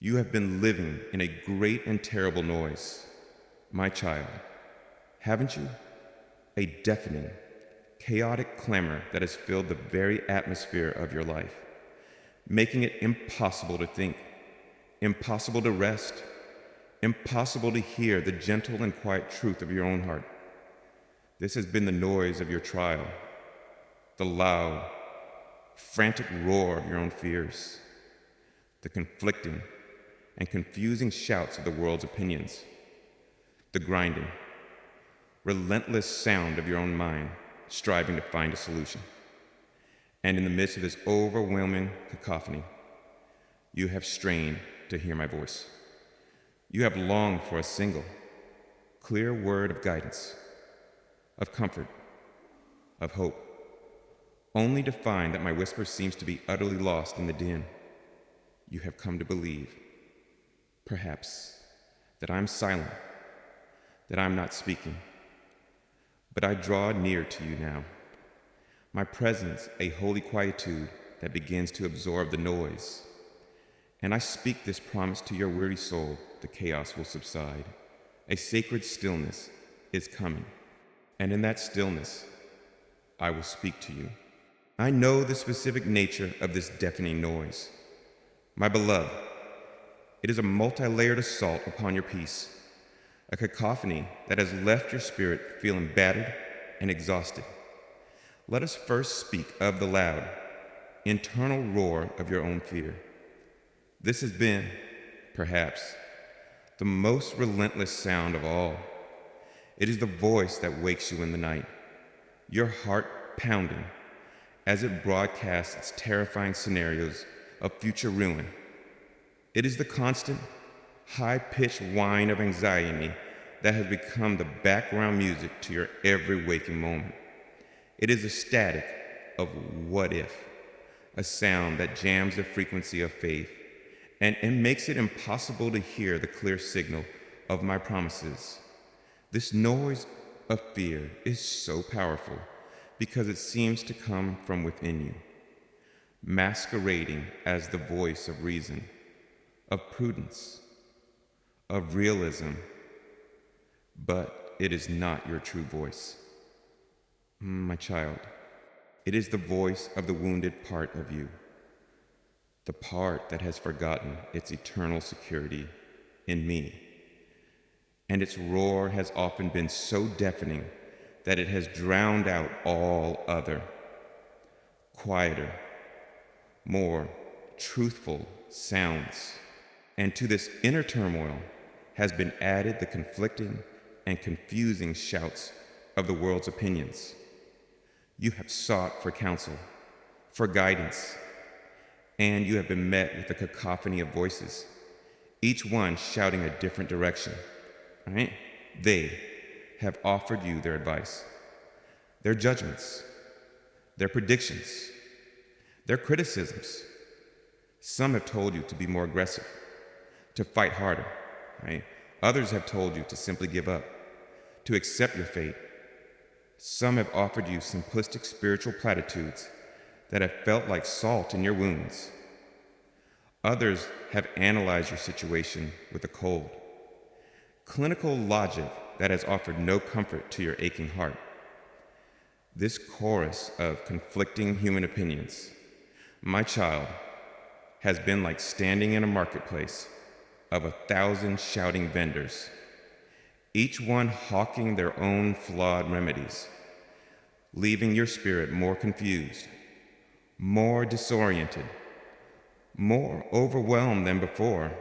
You have been living in a great and terrible noise, my child, haven't you? A deafening, chaotic clamor that has filled the very atmosphere of your life, making it impossible to think, impossible to rest, impossible to hear the gentle and quiet truth of your own heart. This has been the noise of your trial, the loud, frantic roar of your own fears, the conflicting and confusing shouts of the world's opinions, the grinding, relentless sound of your own mind striving to find a solution. And in the midst of this overwhelming cacophony, you have strained to hear my voice. You have longed for a single, clear word of guidance, of comfort, of hope, only to find that my whisper seems to be utterly lost in the din. You have come to believe, perhaps, that I'm silent, that I'm not speaking. But I draw near to you now, my presence a holy quietude that begins to absorb the noise. And I speak this promise to your weary soul: the chaos will subside. A sacred stillness is coming, and in that stillness, I will speak to you. I know the specific nature of this deafening noise. My beloved, it is a multi-layered assault upon your peace, a cacophony that has left your spirit feeling battered and exhausted. Let us first speak of the loud, internal roar of your own fear. This has been, perhaps, the most relentless sound of all. It is the voice that wakes you in the night, your heart pounding as it broadcasts its terrifying scenarios of future ruin. It is the constant, high-pitched whine of anxiety that has become the background music to your every waking moment. It is the static of what if, a sound that jams the frequency of faith and makes it impossible to hear the clear signal of my promises. This noise of fear is so powerful because it seems to come from within you, masquerading as the voice of reason, of prudence, of realism, but it is not your true voice. My child, it is the voice of the wounded part of you, the part that has forgotten its eternal security in me. And its roar has often been so deafening that it has drowned out all other, quieter, more truthful sounds. And to this inner turmoil has been added the conflicting and confusing shouts of the world's opinions. You have sought for counsel, for guidance, and you have been met with a cacophony of voices, each one shouting a different direction, right? They have offered you their advice, their judgments, their predictions, their criticisms. Some have told you to be more aggressive, to fight harder, right? Others have told you to simply give up, to accept your fate. Some have offered you simplistic spiritual platitudes that have felt like salt in your wounds. Others have analyzed your situation with a cold, clinical logic that has offered no comfort to your aching heart. This chorus of conflicting human opinions, my child, has been like standing in a marketplace of 1,000 shouting vendors, each one hawking their own flawed remedies, leaving your spirit more confused, more disoriented, more overwhelmed than before.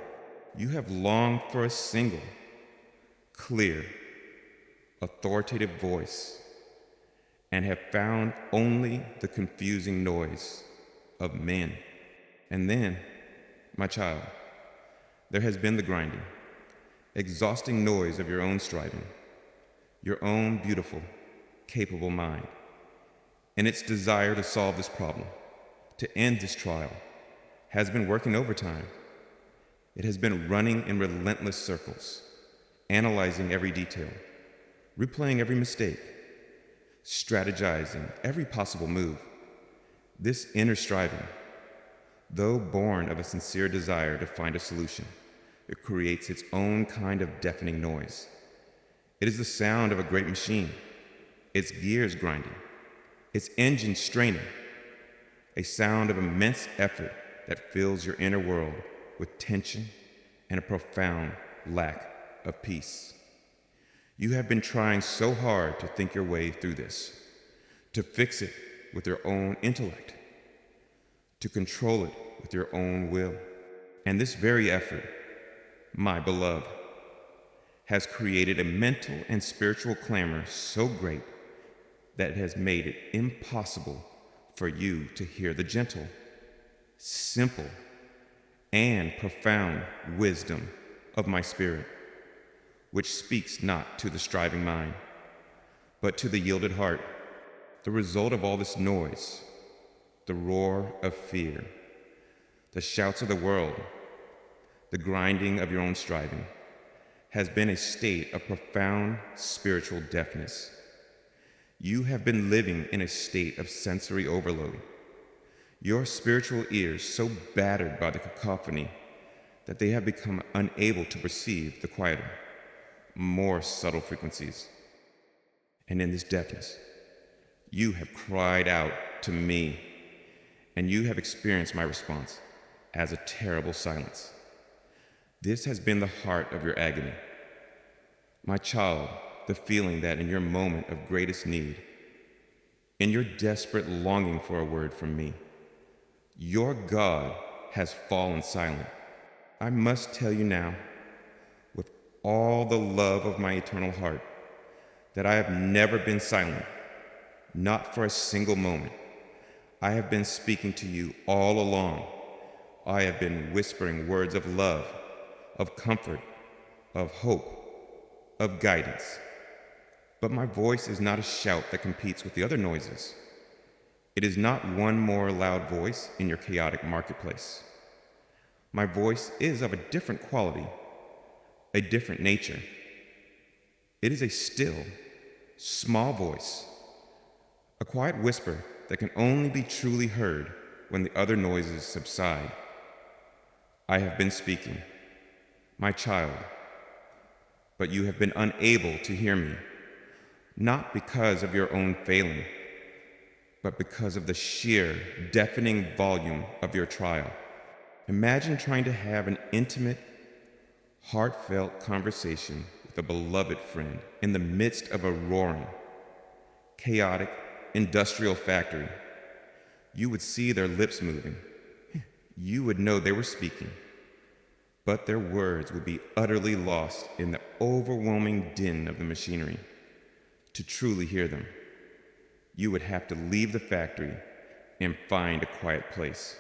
You have longed for a single, clear, authoritative voice, and have found only the confusing noise of men. And then, my child, there has been the grinding, exhausting noise of your own striving, your own beautiful, capable mind, and its desire to solve this problem, to end this trial, has been working overtime. It has been running in relentless circles, analyzing every detail, replaying every mistake, strategizing every possible move. This inner striving, Though born of a sincere desire to find a solution, it creates its own kind of deafening noise. It is the sound of a great machine, its gears grinding, its engine straining, a sound of immense effort that fills your inner world with tension and a profound lack of peace. You have been trying so hard to think your way through this, to fix it with your own intellect, to control it with your own will. And this very effort, my beloved, has created a mental and spiritual clamor so great that it has made it impossible for you to hear the gentle, simple, and profound wisdom of my spirit, which speaks not to the striving mind, but to the yielded heart. The result of all this noise, the roar of fear, the shouts of the world, the grinding of your own striving, has been a state of profound spiritual deafness. You have been living in a state of sensory overload, your spiritual ears so battered by the cacophony that they have become unable to perceive the quieter, more subtle frequencies. And in this deafness, you have cried out to me, and you have experienced my response as a terrible silence. This has been the heart of your agony. My child, the feeling that in your moment of greatest need, in your desperate longing for a word from me, your God has fallen silent. I must tell you now, with all the love of my eternal heart, that I have never been silent, not for a single moment. I have been speaking to you all along. I have been whispering words of love, of comfort, of hope, of guidance. But my voice is not a shout that competes with the other noises. It is not one more loud voice in your chaotic marketplace. My voice is of a different quality, a different nature. It is a still, small voice, a quiet whisper that can only be truly heard when the other noises subside. I have been speaking, my child, but you have been unable to hear me, not because of your own failing, but because of the sheer, deafening volume of your trial. Imagine trying to have an intimate, heartfelt conversation with a beloved friend in the midst of a roaring, chaotic, industrial factory. You would see their lips moving. You would know they were speaking, but their words would be utterly lost in the overwhelming din of the machinery. To truly hear them, you would have to leave the factory and find a quiet place.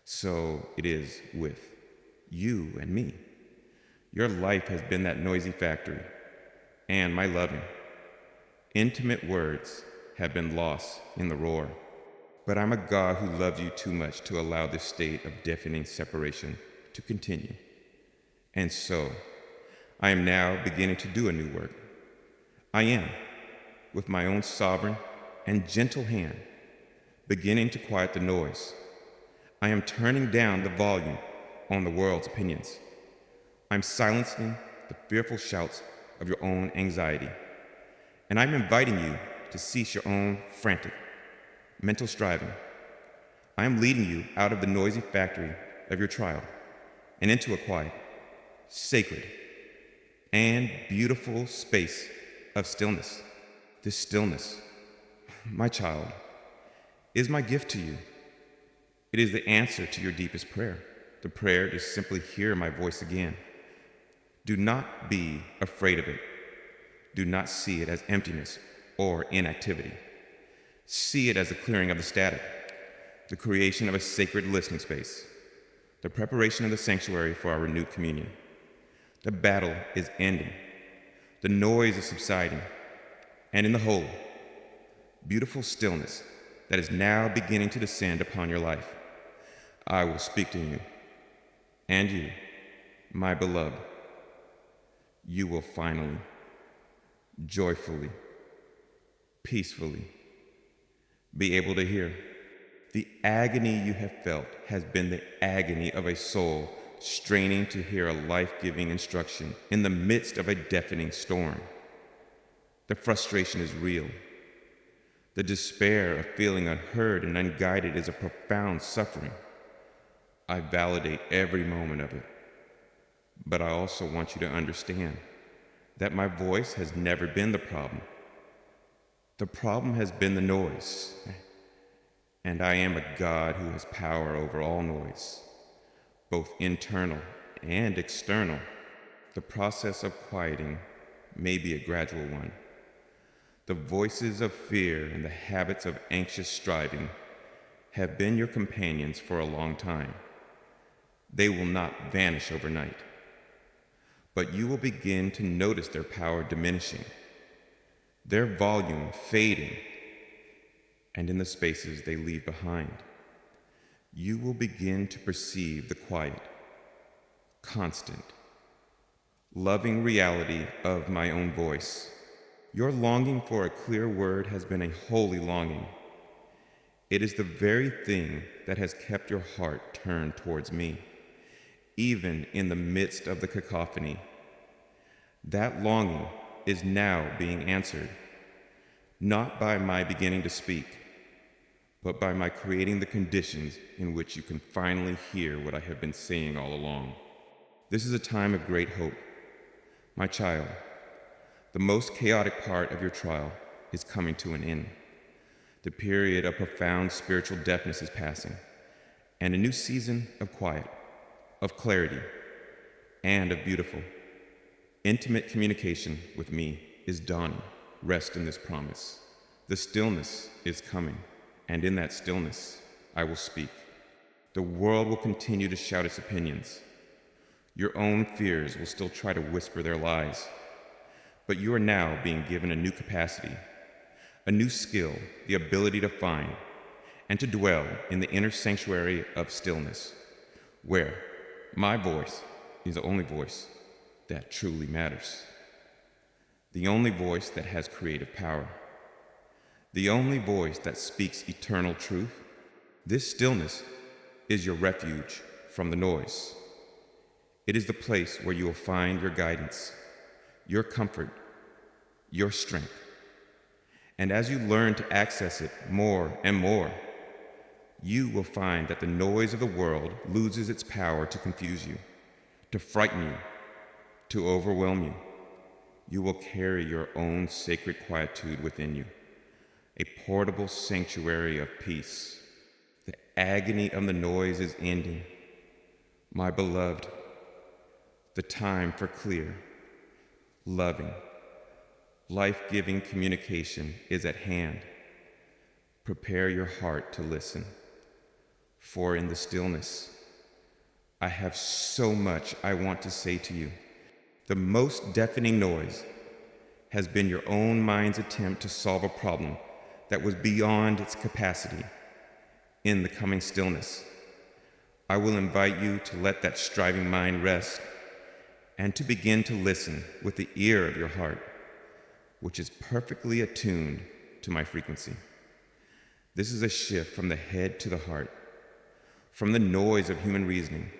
So it is with you and me. Your life has been that noisy factory, and my loving, intimate words have been lost in the roar. But I'm a God who loves you too much to allow this state of deafening separation to continue. And so, I am now beginning to do a new work. I am, with my own sovereign and gentle hand, beginning to quiet the noise. I am turning down the volume on the world's opinions. I'm silencing the fearful shouts of your own anxiety. And I'm inviting you to cease your own frantic, mental striving. I am leading you out of the noisy factory of your trial and into a quiet, sacred, and beautiful space of stillness. This stillness, my child, is my gift to you. It is the answer to your deepest prayer, the prayer to simply hear my voice again. Do not be afraid of it. Do not see it as emptiness or inactivity. See it as the clearing of the static, the creation of a sacred listening space, the preparation of the sanctuary for our renewed communion. The battle is ending. The noise is subsiding. And in the whole, beautiful stillness that is now beginning to descend upon your life, I will speak to you. And you, my beloved, you will finally, joyfully, peacefully be able to hear. The agony you have felt has been the agony of a soul straining to hear a life-giving instruction in the midst of a deafening storm. The frustration is real. The despair of feeling unheard and unguided is a profound suffering. I validate every moment of it. But I also want you to understand that my voice has never been the problem. The problem has been the noise. And I am a God who has power over all noise, both internal and external. The process of quieting may be a gradual one. The voices of fear and the habits of anxious striving have been your companions for a long time. They will not vanish overnight, but you will begin to notice their power diminishing, their volume fading, and in the spaces they leave behind, you will begin to perceive the quiet, constant, loving reality of my own voice. Your longing for a clear word has been a holy longing. It is the very thing that has kept your heart turned towards me, even in the midst of the cacophony. That longing is now being answered, not by my beginning to speak, but by my creating the conditions in which you can finally hear what I have been saying all along. This is a time of great hope. My child, the most chaotic part of your trial is coming to an end. The period of profound spiritual deafness is passing, and a new season of quiet, of clarity, and of beautiful, intimate communication with me is dawning. Rest in this promise. The stillness is coming, and in that stillness, I will speak. The world will continue to shout its opinions. Your own fears will still try to whisper their lies. But you are now being given a new capacity, a new skill, the ability to find and to dwell in the inner sanctuary of stillness, where my voice is the only voice that truly matters. The only voice that has creative power. The only voice that speaks eternal truth. This stillness is your refuge from the noise. It is the place where you will find your guidance, your comfort, your strength. And as you learn to access it more and more, you will find that the noise of the world loses its power to confuse you, to frighten you, to overwhelm you. You will carry your own sacred quietude within you, a portable sanctuary of peace. The agony of the noise is ending. My beloved, the time for clear, loving, life-giving communication is at hand. Prepare your heart to listen, for in the stillness, I have so much I want to say to you. The most deafening noise has been your own mind's attempt to solve a problem that was beyond its capacity. In the coming stillness, I will invite you to let that striving mind rest and to begin to listen with the ear of your heart, which is perfectly attuned to my frequency. This is a shift from the head to the heart, from the noise of human reasoning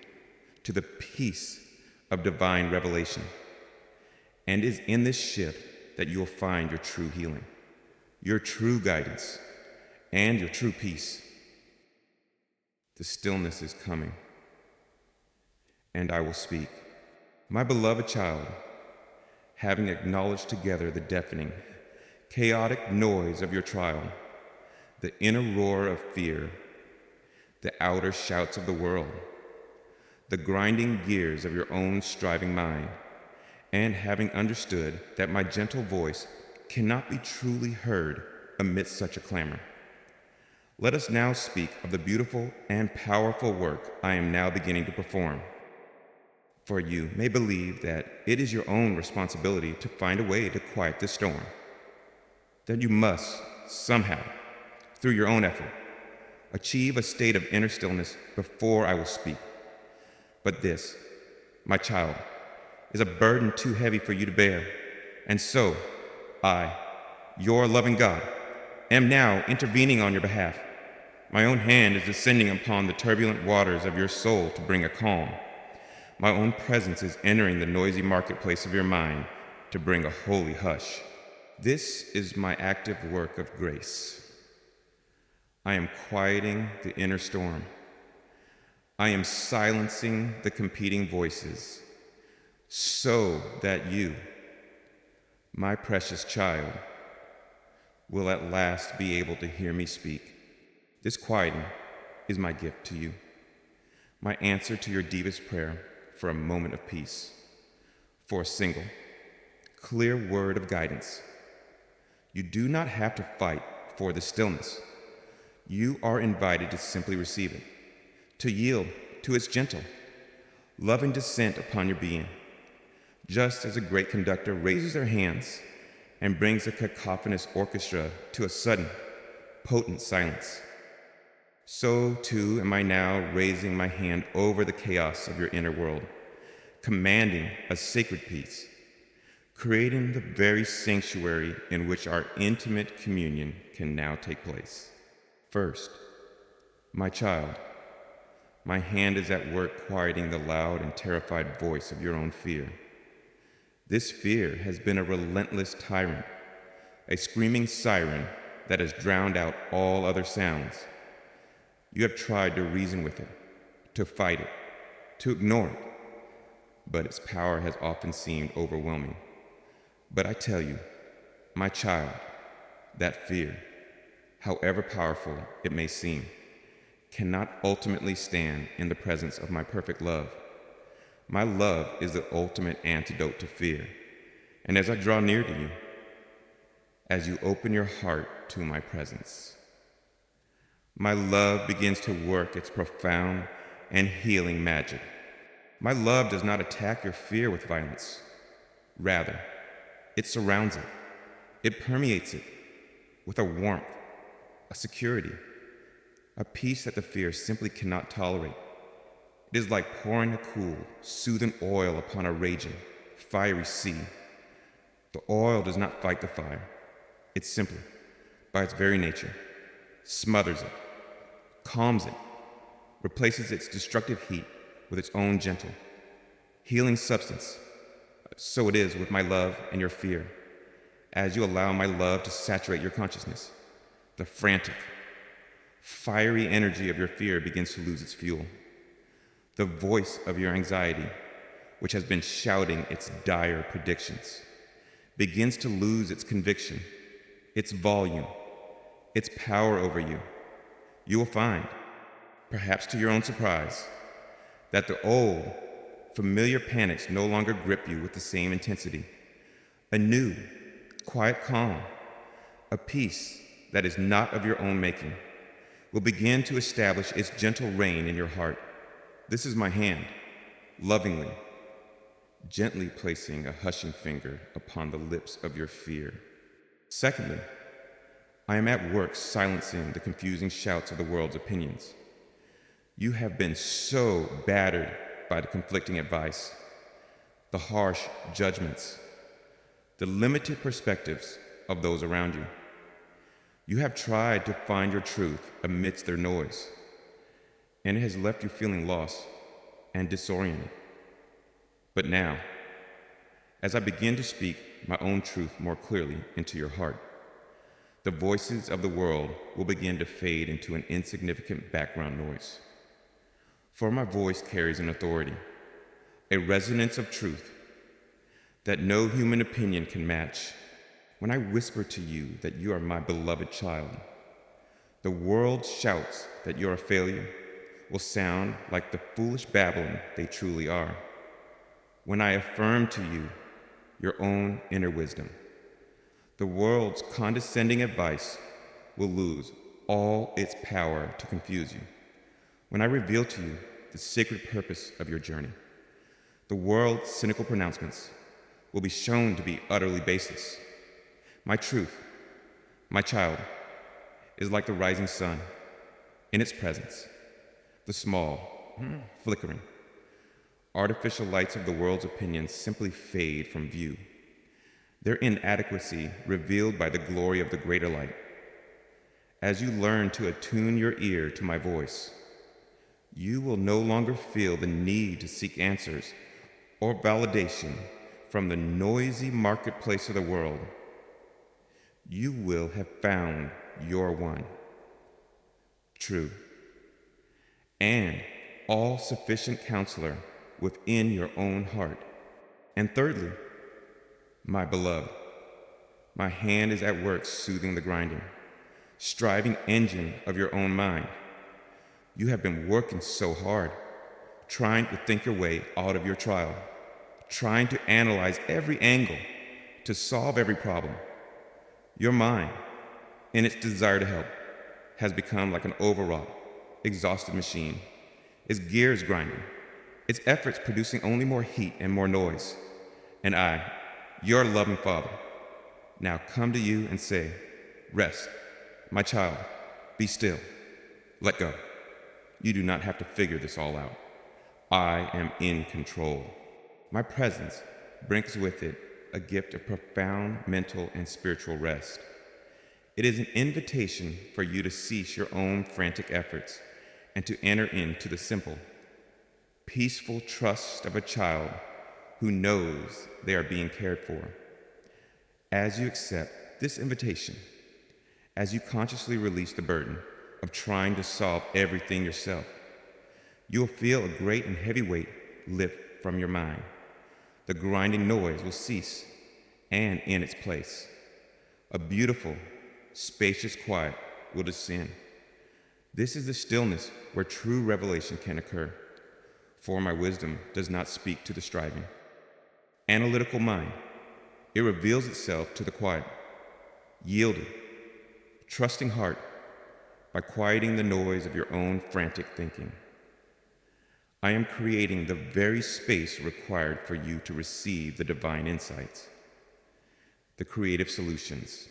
to the peace of divine revelation. And it is in this shift that you will find your true healing, your true guidance, and your true peace. The stillness is coming, and I will speak. My beloved child, having acknowledged together the deafening, chaotic noise of your trial, the inner roar of fear, the outer shouts of the world, the grinding gears of your own striving mind, and having understood that my gentle voice cannot be truly heard amidst such a clamor, let us now speak of the beautiful and powerful work I am now beginning to perform. For you may believe that it is your own responsibility to find a way to quiet this storm, that you must, somehow, through your own effort, achieve a state of inner stillness before I will speak. But this, my child, is a burden too heavy for you to bear, and so I, your loving God, am now intervening on your behalf. My own hand is descending upon the turbulent waters of your soul to bring a calm. My own presence is entering the noisy marketplace of your mind to bring a holy hush. This is my active work of grace. I am quieting the inner storm. I am silencing the competing voices so that you, my precious child, will at last be able to hear me speak. This quieting is my gift to you, my answer to your deepest prayer for a moment of peace, for a single, clear word of guidance. You do not have to fight for the stillness. You are invited to simply receive it, to yield to its gentle, loving descent upon your being, just as a great conductor raises their hands and brings a cacophonous orchestra to a sudden, potent silence. So too am I now raising my hand over the chaos of your inner world, commanding a sacred peace, creating the very sanctuary in which our intimate communion can now take place. First, my child, my hand is at work quieting the loud and terrified voice of your own fear. This fear has been a relentless tyrant, a screaming siren that has drowned out all other sounds. You have tried to reason with it, to fight it, to ignore it, but its power has often seemed overwhelming. But I tell you, my child, that fear, however powerful it may seem, cannot ultimately stand in the presence of my perfect love. My love is the ultimate antidote to fear. And as I draw near to you, as you open your heart to my presence, my love begins to work its profound and healing magic. My love does not attack your fear with violence. Rather, it surrounds it. It permeates it with a warmth, a security, a peace that the fear simply cannot tolerate. It is like pouring a cool, soothing oil upon a raging, fiery sea. The oil does not fight the fire. It simply, by its very nature, smothers it, calms it, replaces its destructive heat with its own gentle, healing substance. So it is with my love and your fear. As you allow my love to saturate your consciousness, the frantic, fiery energy of your fear begins to lose its fuel. The voice of your anxiety, which has been shouting its dire predictions, begins to lose its conviction, its volume, its power over you. You will find, perhaps to your own surprise, that the old, familiar panics no longer grip you with the same intensity. A new, quiet calm, a peace that is not of your own making, will begin to establish its gentle reign in your heart. This is my hand, lovingly, gently placing a hushing finger upon the lips of your fear. Secondly, I am at work silencing the confusing shouts of the world's opinions. You have been so battered by the conflicting advice, the harsh judgments, the limited perspectives of those around you. You have tried to find your truth amidst their noise, and it has left you feeling lost and disoriented. But now, as I begin to speak my own truth more clearly into your heart, the voices of the world will begin to fade into an insignificant background noise. For my voice carries an authority, a resonance of truth that no human opinion can match. When I whisper to you that you are my beloved child, the world's shouts that you're a failure will sound like the foolish babbling they truly are. When I affirm to you your own inner wisdom, the world's condescending advice will lose all its power to confuse you. When I reveal to you the sacred purpose of your journey, the world's cynical pronouncements will be shown to be utterly baseless. My truth, my child, is like the rising sun. In its presence, the small, flickering, artificial lights of the world's opinions simply fade from view, their inadequacy revealed by the glory of the greater light. As you learn to attune your ear to my voice, you will no longer feel the need to seek answers or validation from the noisy marketplace of the world. You will have found your one, true, and all-sufficient counselor within your own heart. And thirdly, my beloved, my hand is at work soothing the grinding, striving engine of your own mind. You have been working so hard, trying to think your way out of your trial, trying to analyze every angle, to solve every problem. Your mind, in its desire to help, has become like an overwrought, exhausted machine, its gears grinding, its efforts producing only more heat and more noise. And I, your loving Father, now come to you and say, rest, my child, be still, let go. You do not have to figure this all out. I am in control. My presence brings with it a gift of profound mental and spiritual rest. It is an invitation for you to cease your own frantic efforts and to enter into the simple, peaceful trust of a child who knows they are being cared for. As you accept this invitation, as you consciously release the burden of trying to solve everything yourself, you will feel a great and heavy weight lift from your mind. The grinding noise will cease, and in its place, a beautiful, spacious quiet will descend. This is the stillness where true revelation can occur, for my wisdom does not speak to the striving, analytical mind. It reveals itself to the quiet, yielded, trusting heart by quieting the noise of your own frantic thinking. I am creating the very space required for you to receive the divine insights, the creative solutions,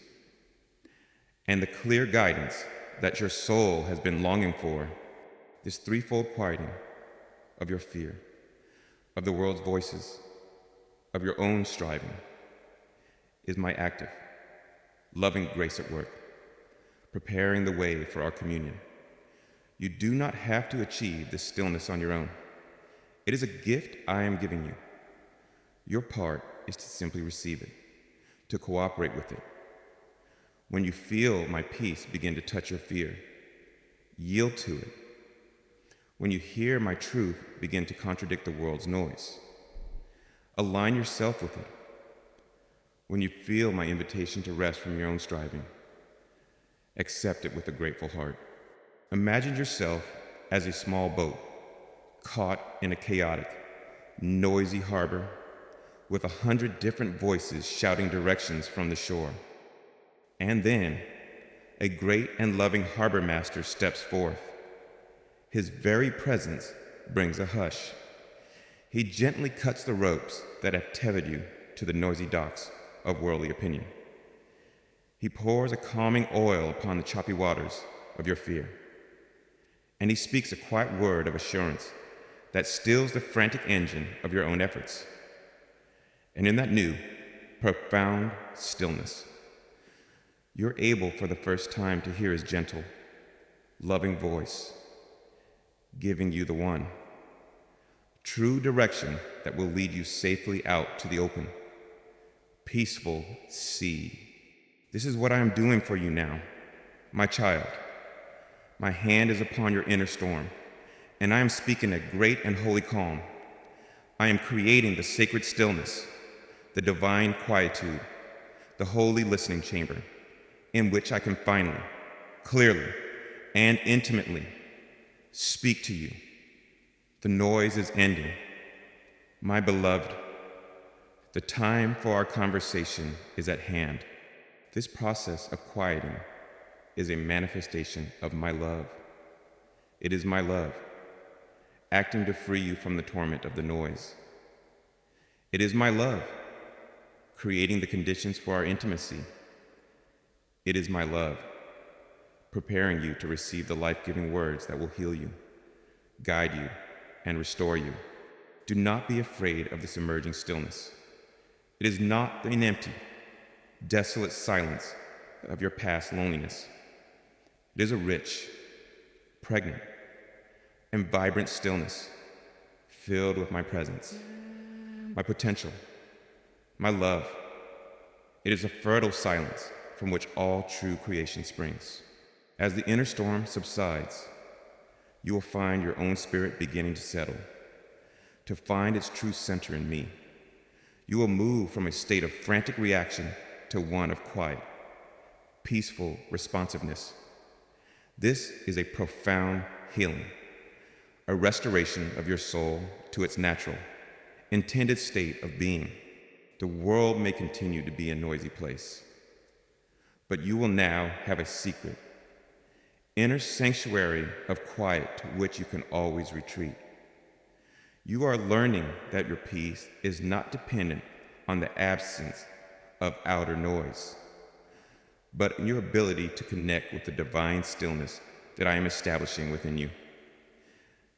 and the clear guidance that your soul has been longing for. This threefold quieting of your fear, of the world's voices, of your own striving, is my active, loving grace at work, preparing the way for our communion. You do not have to achieve this stillness on your own. It is a gift I am giving you. Your part is to simply receive it, to cooperate with it. When you feel my peace begin to touch your fear, yield to it. When you hear my truth begin to contradict the world's noise, align yourself with it. When you feel my invitation to rest from your own striving, accept it with a grateful heart. Imagine yourself as a small boat caught in a chaotic, noisy harbor with 100 different voices shouting directions from the shore. And then a great and loving harbor master steps forth. His very presence brings a hush. He gently cuts the ropes that have tethered you to the noisy docks of worldly opinion. He pours a calming oil upon the choppy waters of your fear. And he speaks a quiet word of assurance that stills the frantic engine of your own efforts. And in that new, profound stillness, you're able for the first time to hear his gentle, loving voice, giving you the one true direction that will lead you safely out to the open, peaceful sea. This is what I am doing for you now, my child. My hand is upon your inner storm, and I am speaking a great and holy calm. I am creating the sacred stillness, the divine quietude, the holy listening chamber, in which I can finally, clearly, and intimately speak to you. The noise is ending. My beloved, the time for our conversation is at hand. This process of quieting is a manifestation of my love. It is my love, acting to free you from the torment of the noise. It is my love, creating the conditions for our intimacy. It is my love, preparing you to receive the life-giving words that will heal you, guide you, and restore you. Do not be afraid of this emerging stillness. It is not an empty, desolate silence of your past loneliness. It is a rich, pregnant, and vibrant stillness filled with my presence, my potential, my love. It is a fertile silence from which all true creation springs. As the inner storm subsides, you will find your own spirit beginning to settle, to find its true center in me. You will move from a state of frantic reaction to one of quiet, peaceful responsiveness. This is a profound healing, a restoration of your soul to its natural, intended state of being. The world may continue to be a noisy place, but you will now have a secret, inner sanctuary of quiet to which you can always retreat. You are learning that your peace is not dependent on the absence of outer noise, but in your ability to connect with the divine stillness that I am establishing within you.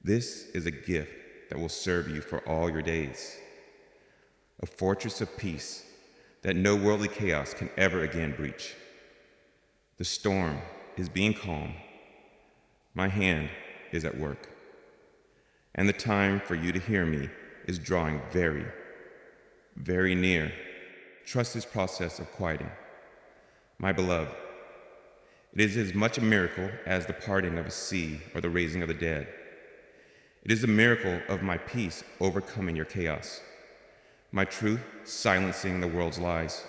This is a gift that will serve you for all your days, a fortress of peace that no worldly chaos can ever again breach. The storm is being calm. My hand is at work. And the time for you to hear me is drawing very, very near. Trust this process of quieting. My beloved, it is as much a miracle as the parting of a sea or the raising of the dead. It is the miracle of my peace overcoming your chaos, my truth silencing the world's lies,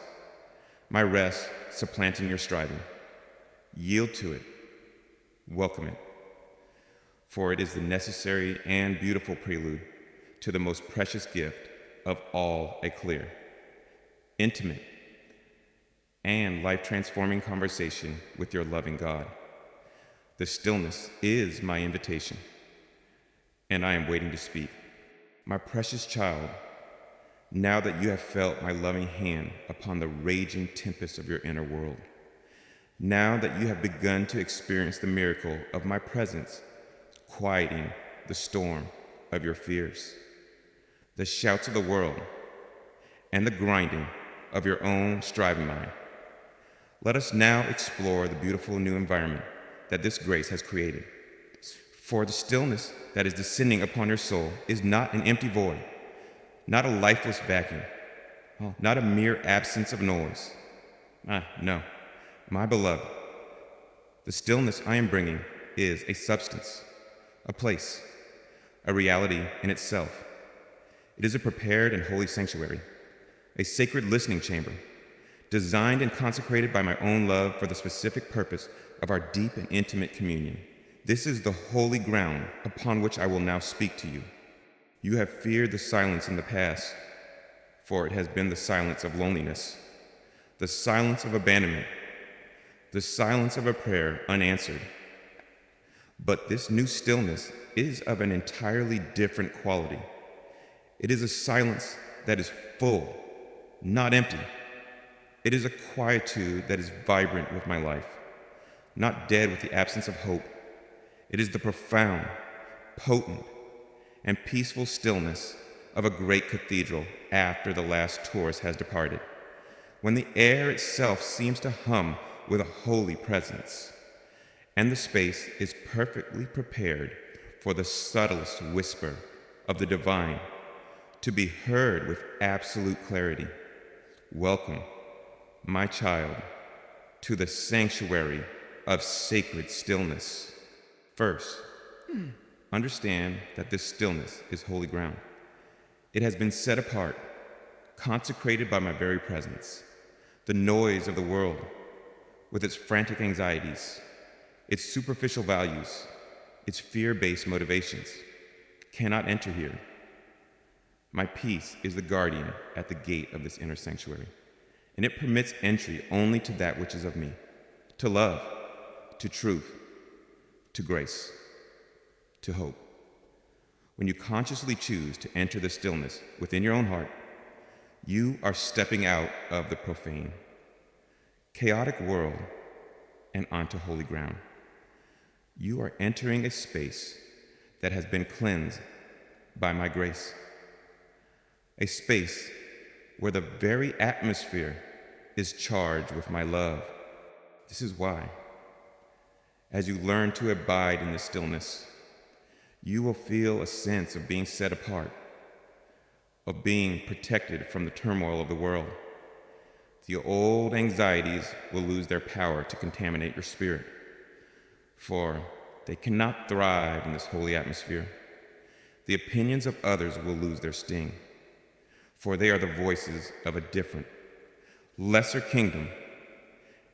my rest supplanting your striving. Yield to it. Welcome it. For it is the necessary and beautiful prelude to the most precious gift of all a clear, intimate, and life-transforming conversation with your loving God. The stillness is my invitation, and I am waiting to speak. My precious child, now that you have felt my loving hand upon the raging tempest of your inner world, now that you have begun to experience the miracle of my presence, quieting the storm of your fears, the shouts of the world, and the grinding of your own striving mind, let us now explore the beautiful new environment that this grace has created. For the stillness that is descending upon your soul is not an empty void, not a lifeless vacuum, not a mere absence of noise. No, my beloved, the stillness I am bringing is a substance, a place, a reality in itself. It is a prepared and holy sanctuary, a sacred listening chamber, designed and consecrated by my own love for the specific purpose of our deep and intimate communion. This is the holy ground upon which I will now speak to you. You have feared the silence in the past, for it has been the silence of loneliness, the silence of abandonment, the silence of a prayer unanswered. But this new stillness is of an entirely different quality. It is a silence that is full, not empty. It is a quietude that is vibrant with my life, not dead with the absence of hope. It is the profound, potent, and peaceful stillness of a great cathedral after the last tourist has departed, when the air itself seems to hum with a holy presence, and the space is perfectly prepared for the subtlest whisper of the divine to be heard with absolute clarity. Welcome, my child, to the sanctuary of sacred stillness. First, understand that this stillness is holy ground. It has been set apart, consecrated by my very presence. The noise of the world, with its frantic anxieties, its superficial values, its fear-based motivations, cannot enter here. My peace is the guardian at the gate of this inner sanctuary, and it permits entry only to that which is of me, to love, to truth, to grace, to hope. When you consciously choose to enter the stillness within your own heart, you are stepping out of the profane, chaotic world and onto holy ground. You are entering a space that has been cleansed by my grace, a space where the very atmosphere is charged with my love. This is why, As you learn to abide in the stillness, you will feel a sense of being set apart, of being protected from the turmoil of the world. The old anxieties will lose their power to contaminate your spirit, for they cannot thrive in this holy atmosphere. The opinions of others will lose their sting, for they are the voices of a different, lesser kingdom,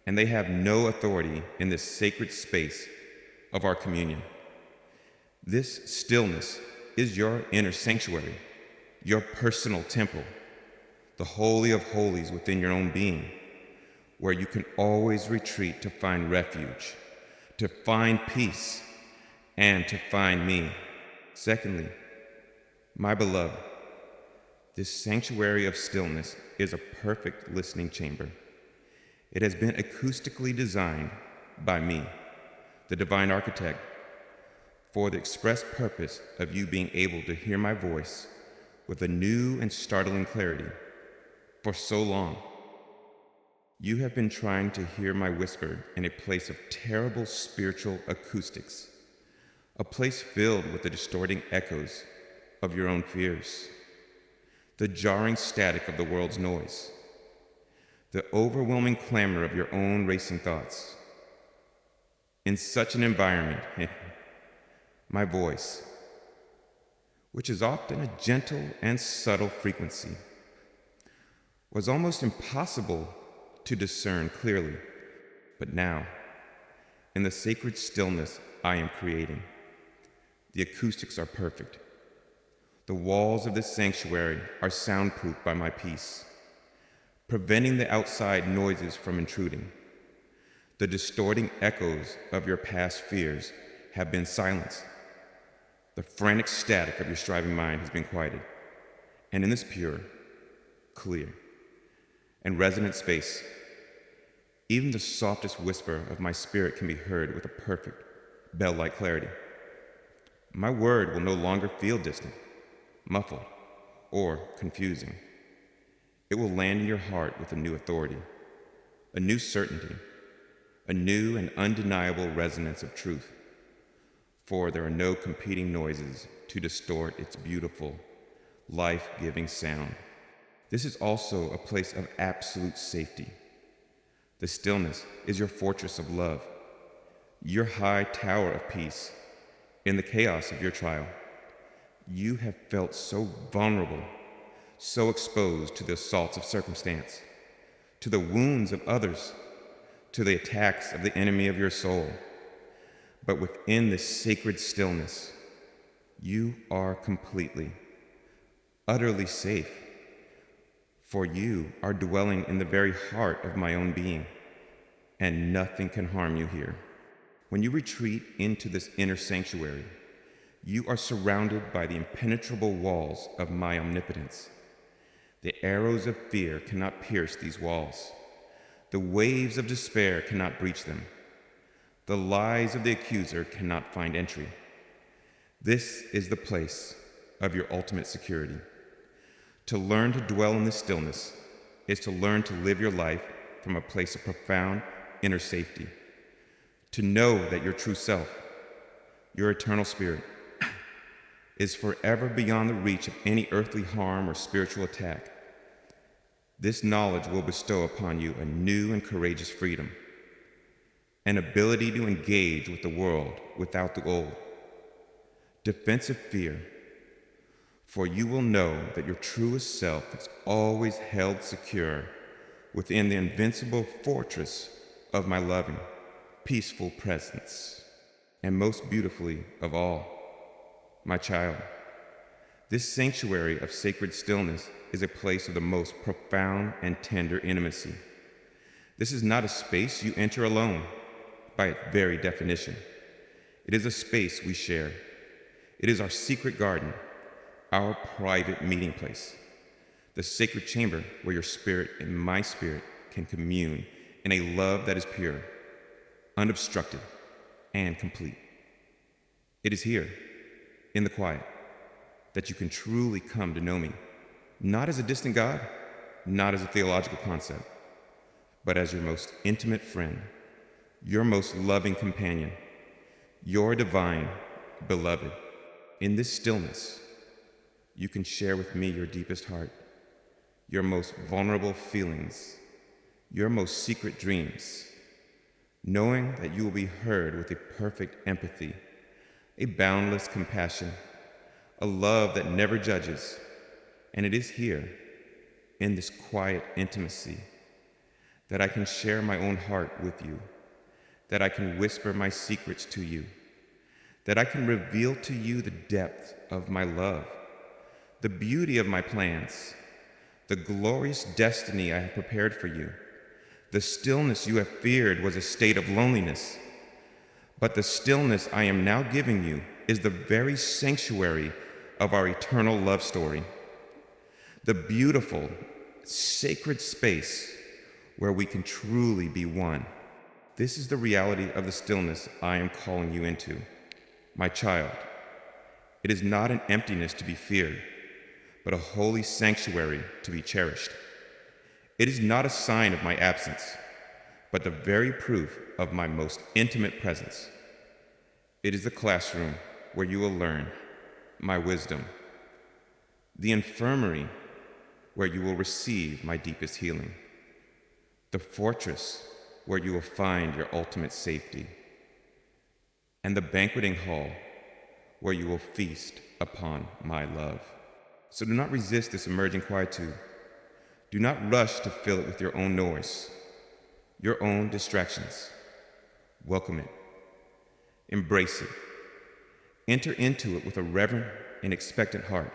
and they have no authority in this sacred space of our communion. This stillness is your inner sanctuary, your personal temple, the holy of holies within your own being, where you can always retreat to find refuge, to find peace, and to find me. Secondly, my beloved, this sanctuary of stillness is a perfect listening chamber. It has been acoustically designed by me, the divine architect, for the express purpose of you being able to hear my voice with a new and startling clarity. For so long, you have been trying to hear my whisper in a place of terrible spiritual acoustics, a place filled with the distorting echoes of your own fears, the jarring static of the world's noise, the overwhelming clamor of your own racing thoughts. In such an environment, my voice, which is often a gentle and subtle frequency, was almost impossible to discern clearly. But now, in the sacred stillness I am creating, the acoustics are perfect. The walls of this sanctuary are soundproofed by my peace, preventing the outside noises from intruding. The distorting echoes of your past fears have been silenced. The frantic static of your striving mind has been quieted. And in this pure, clear, and resonant space, even the softest whisper of my spirit can be heard with a perfect, bell-like clarity. My word will no longer feel distant, muffled, or confusing. It will land in your heart with a new authority, a new certainty, a new and undeniable resonance of truth, for there are no competing noises to distort its beautiful, life-giving sound. This is also a place of absolute safety. The stillness is your fortress of love, your high tower of peace. In the chaos of your trial, you have felt so vulnerable, so exposed to the assaults of circumstance, to the wounds of others, to the attacks of the enemy of your soul. But within this sacred stillness, you are completely, utterly safe, for you are dwelling in the very heart of my own being, and nothing can harm you here. When you retreat into this inner sanctuary, you are surrounded by the impenetrable walls of my omnipotence. The arrows of fear cannot pierce these walls. The waves of despair cannot breach them. The lies of the accuser cannot find entry. This is the place of your ultimate security. To learn to dwell in this stillness is to learn to live your life from a place of profound inner safety. To know that your true self, your eternal spirit, is forever beyond the reach of any earthly harm or spiritual attack. This knowledge will bestow upon you a new and courageous freedom, an ability to engage with the world without the old, defensive fear, for you will know that your truest self is always held secure within the invincible fortress of my loving, peaceful presence. And most beautifully of all, my child, this sanctuary of sacred stillness is a place of the most profound and tender intimacy. This is not a space you enter alone, by its very definition. It is a space we share. It is our secret garden, our private meeting place, the sacred chamber where your spirit and my spirit can commune in a love that is pure, unobstructed, and complete. It is here, in the quiet, that you can truly come to know me, not as a distant God, not as a theological concept, but as your most intimate friend, your most loving companion, Your divine, beloved. In this stillness, you can share with me your deepest heart, your most vulnerable feelings, your most secret dreams, knowing that you will be heard with a perfect empathy, a boundless compassion, a love that never judges. And it is here, in this quiet intimacy, that I can share my own heart with you, that I can whisper my secrets to you, that I can reveal to you the depth of my love, the beauty of my plans, the glorious destiny I have prepared for you. The stillness you have feared was a state of loneliness, but the stillness I am now giving you is the very sanctuary of our eternal love story, the beautiful, sacred space where we can truly be one. This is the reality of the stillness I am calling you into. My child, it is not an emptiness to be feared, but a holy sanctuary to be cherished. It is not a sign of my absence, but the very proof of my most intimate presence. It is the classroom where you will learn my wisdom, the infirmary where you will receive my deepest healing, the fortress where you will find your ultimate safety, and the banqueting hall where you will feast upon my love. So do not resist this emerging quietude. Do not rush to fill it with your own noise, your own distractions. Welcome it. Embrace it. Enter into it with a reverent and expectant heart,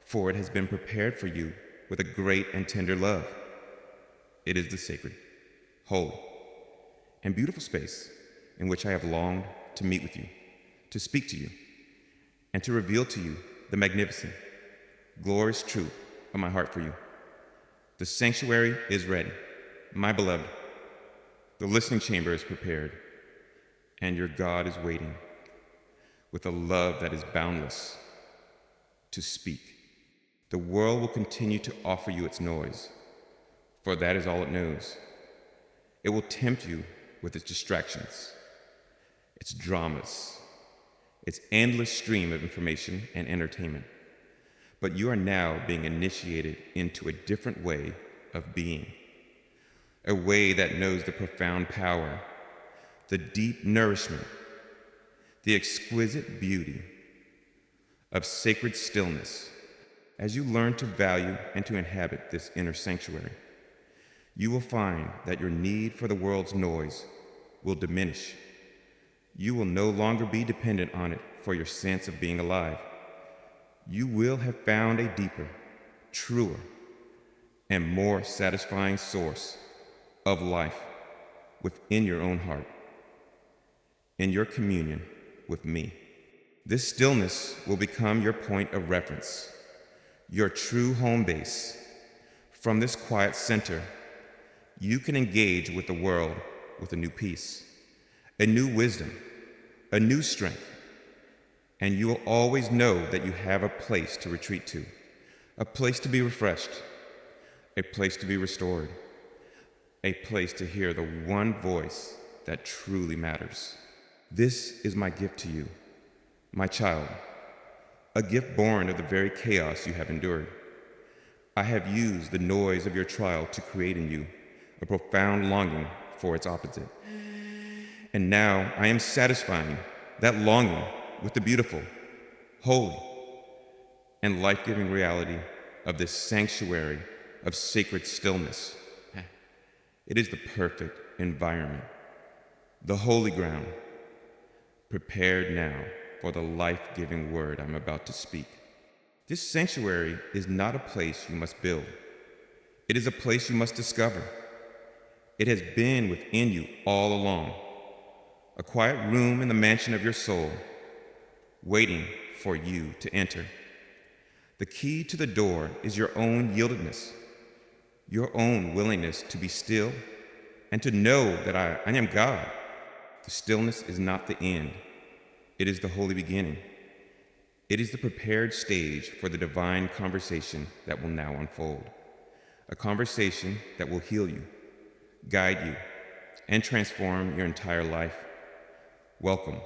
for it has been prepared for you with a great and tender love. It is the sacred, holy, and beautiful space in which I have longed to meet with you, to speak to you, and to reveal to you the magnificent, glorious truth of my heart for you. The sanctuary is ready, my beloved. The listening chamber is prepared, and your God is waiting with a love that is boundless to speak. The world will continue to offer you its noise, for that is all it knows. It will tempt you with its distractions, its dramas, its endless stream of information and entertainment. But you are now being initiated into a different way of being, a way that knows the profound power, the deep nourishment, the exquisite beauty of sacred stillness. As you learn to value and to inhabit this inner sanctuary, you will find that your need for the world's noise will diminish. You will no longer be dependent on it for your sense of being alive. You will have found a deeper, truer, and more satisfying source of life within your own heart, in your communion with me. This stillness will become your point of reference, your true home base. From this quiet center, you can engage with the world with a new peace, a new wisdom, a new strength, and you will always know that you have a place to retreat to, a place to be refreshed, a place to be restored, a place to hear the one voice that truly matters. This is my gift to you, my child, a gift born of the very chaos you have endured. I have used the noise of your trial to create in you a profound longing for its opposite. And now I am satisfying that longing with the beautiful, holy, and life-giving reality of this sanctuary of sacred stillness. It is the perfect environment, the holy ground, prepared now for the life-giving word I'm about to speak. This sanctuary is not a place you must build. It is a place you must discover. It has been within you all along, a quiet room in the mansion of your soul, waiting for you to enter. The key to the door is your own yieldedness, your own willingness to be still and to know that I am God. The stillness is not the end. It is the holy beginning. It is the prepared stage for the divine conversation that will now unfold. A conversation that will heal you, guide you, and transform your entire life. Welcome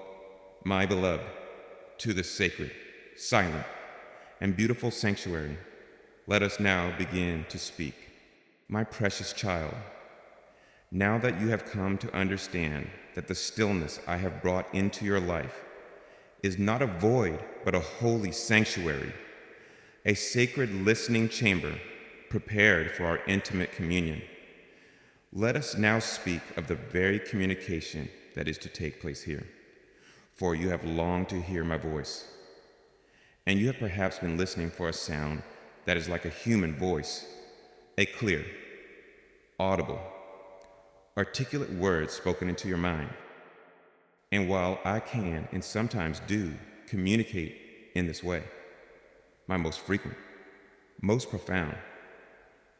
My beloved, to the sacred, silent, and beautiful sanctuary, let us now begin to speak. My precious child, now that you have come to understand that the stillness I have brought into your life is not a void, but a holy sanctuary, a sacred listening chamber prepared for our intimate communion, let us now speak of the very communication that is to take place here. For you have longed to hear my voice, and you have perhaps been listening for a sound that is like a human voice, a clear, audible, articulate word spoken into your mind. And while I can, and sometimes do, communicate in this way, my most frequent, most profound,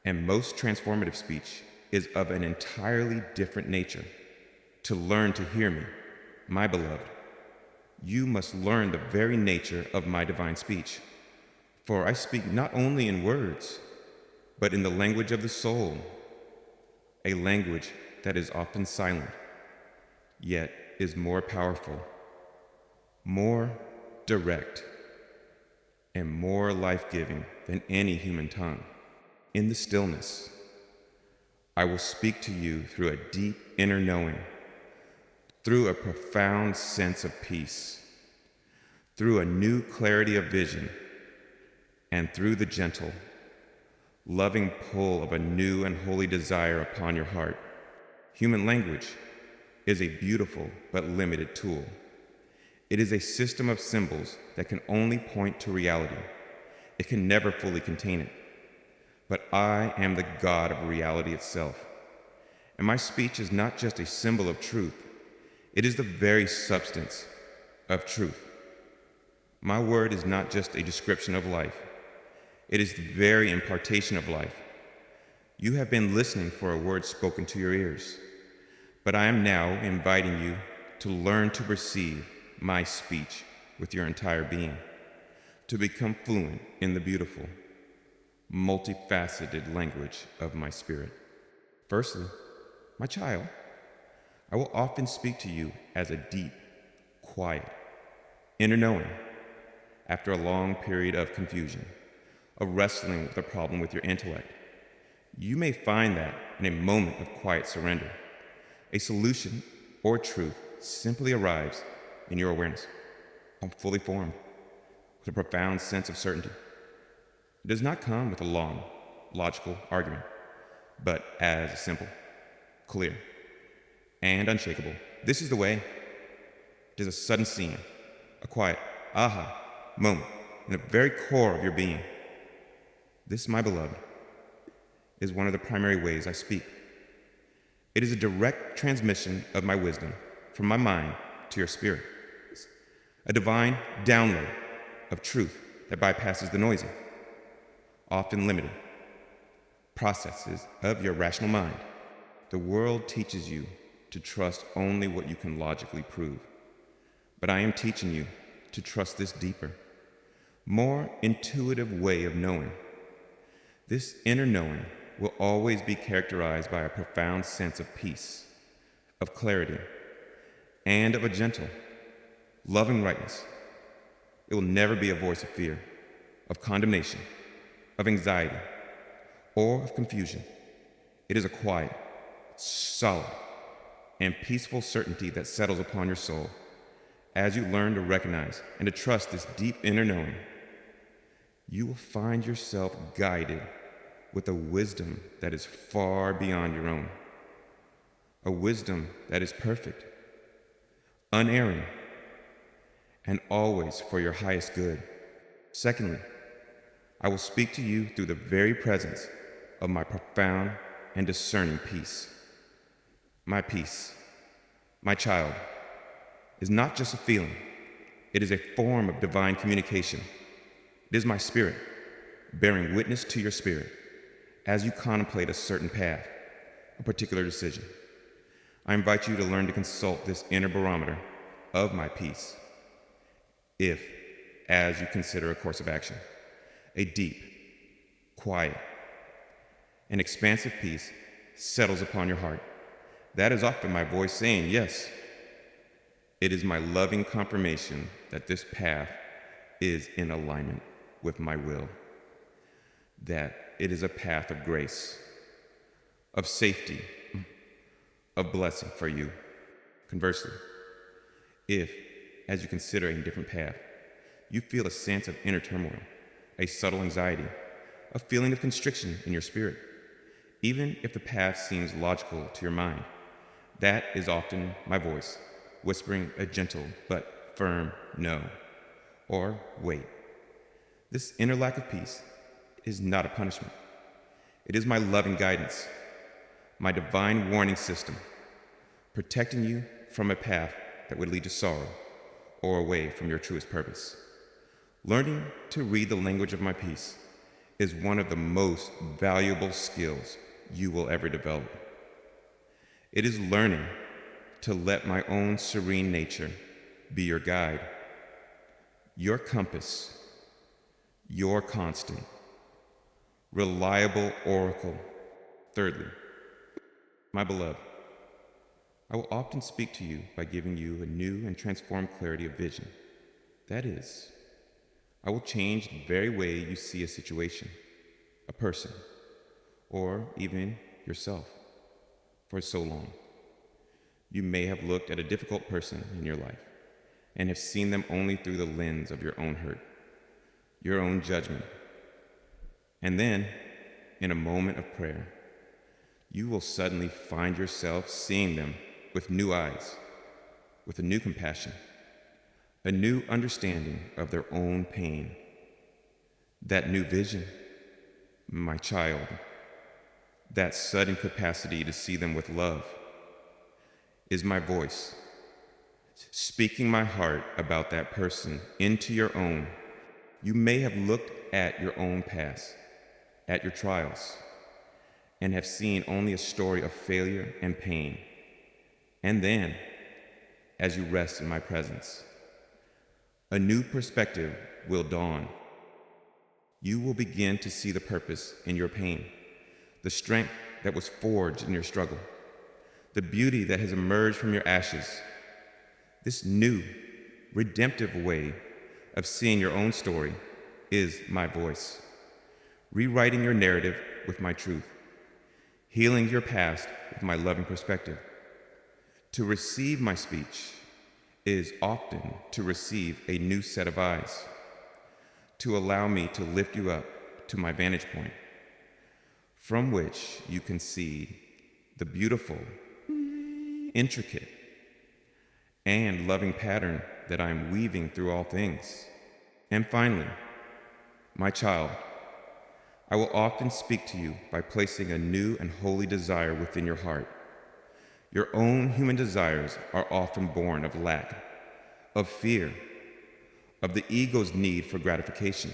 and most transformative speech is of an entirely different nature. To learn to hear me, my beloved, you must learn the very nature of my divine speech. For I speak not only in words, but in the language of the soul, a language that is often silent, yet is more powerful, more direct, and more life-giving than any human tongue. In the stillness, I will speak to you through a deep inner knowing, through a profound sense of peace, through a new clarity of vision, and through the gentle, loving pull of a new and holy desire upon your heart. Human language is a beautiful but limited tool. It is a system of symbols that can only point to reality. It can never fully contain it. But I am the God of reality itself. And my speech is not just a symbol of truth. It is the very substance of truth. My word is not just a description of life. It is the very impartation of life. You have been listening for a word spoken to your ears, but I am now inviting you to learn to receive my speech with your entire being, to become fluent in the beautiful, multifaceted language of my spirit. Firstly, my child, I will often speak to you as a deep, quiet, inner knowing after a long period of confusion, of wrestling with a problem with your intellect. You may find that in a moment of quiet surrender, a solution or truth simply arrives in your awareness. I'm fully formed, with a profound sense of certainty. It does not come with a long, logical argument, but as a simple, clear, and unshakable, this is the way. It is a sudden seeing, a quiet aha moment in the very core of your being. This, my beloved, is one of the primary ways I speak. It is a direct transmission of my wisdom from my mind to your spirit, a divine download of truth that bypasses the noisy, often limited processes of your rational mind. The world teaches you to trust only what you can logically prove. But I am teaching you to trust this deeper, more intuitive way of knowing. This inner knowing will always be characterized by a profound sense of peace, of clarity, and of a gentle, loving rightness. It will never be a voice of fear, of condemnation, of anxiety, or of confusion. It is a quiet, solid, and peaceful certainty that settles upon your soul as you learn to recognize and to trust this deep inner knowing. You will find yourself guided with a wisdom that is far beyond your own, a wisdom that is perfect, unerring, and always for your highest good. Secondly, I will speak to you through the very presence of my profound and discerning peace. My peace, my child, is not just a feeling. It is a form of divine communication. It is my spirit, bearing witness to your spirit as you contemplate a certain path, a particular decision. I invite you to learn to consult this inner barometer of my peace if, as you consider a course of action, a deep, quiet, and expansive peace settles upon your heart. That is often my voice saying, yes, It is my loving confirmation that this path is in alignment with my will, that it is a path of grace, of safety, of blessing for you. Conversely, if, as you consider a different path, you feel a sense of inner turmoil, a subtle anxiety, a feeling of constriction in your spirit, even if the path seems logical to your mind, that is often my voice whispering a gentle but firm no, or wait. This inner lack of peace is not a punishment. It is my loving guidance, my divine warning system, protecting you from a path that would lead to sorrow or away from your truest purpose. Learning to read the language of my peace is one of the most valuable skills you will ever develop. It is learning to let my own serene nature be your guide, your compass, your constant, reliable oracle. Thirdly, my beloved, I will often speak to you by giving you a new and transformed clarity of vision. That is, I will change the very way you see a situation, a person, or even yourself. For so long, you may have looked at a difficult person in your life and have seen them only through the lens of your own hurt, your own judgment. And then, in a moment of prayer, you will suddenly find yourself seeing them with new eyes, with a new compassion, a new understanding of their own pain. That new vision, my child, that sudden capacity to see them with love, is my voice, speaking my heart about that person into your own. You may have looked at your own past, at your trials, and have seen only a story of failure and pain. And then, as you rest in my presence, a new perspective will dawn. You will begin to see the purpose in your pain, the strength that was forged in your struggle, the beauty that has emerged from your ashes. This new, redemptive way of seeing your own story is my voice, rewriting your narrative with my truth, healing your past with my loving perspective. To receive my speech is often to receive a new set of eyes, to allow me to lift you up to my vantage point, from which you can see the beautiful, intricate, and loving pattern that I am weaving through all things. And finally, my child, I will often speak to you by placing a new and holy desire within your heart. Your own human desires are often born of lack, of fear, of the ego's need for gratification.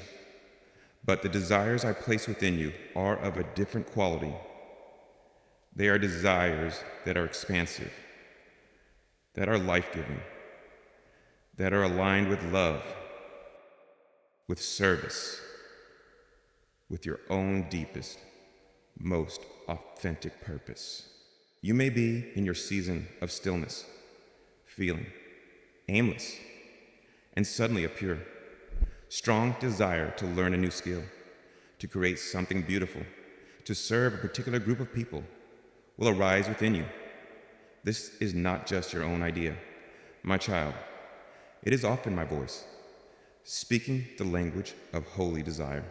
But the desires I place within you are of a different quality. They are desires that are expansive, that are life-giving, that are aligned with love, with service, with your own deepest, most authentic purpose. You may be in your season of stillness, feeling aimless, and suddenly a pure, strong desire to learn a new skill, to create something beautiful, to serve a particular group of people will arise within you. This is not just your own idea, my child. It is often my voice, speaking the language of holy desire,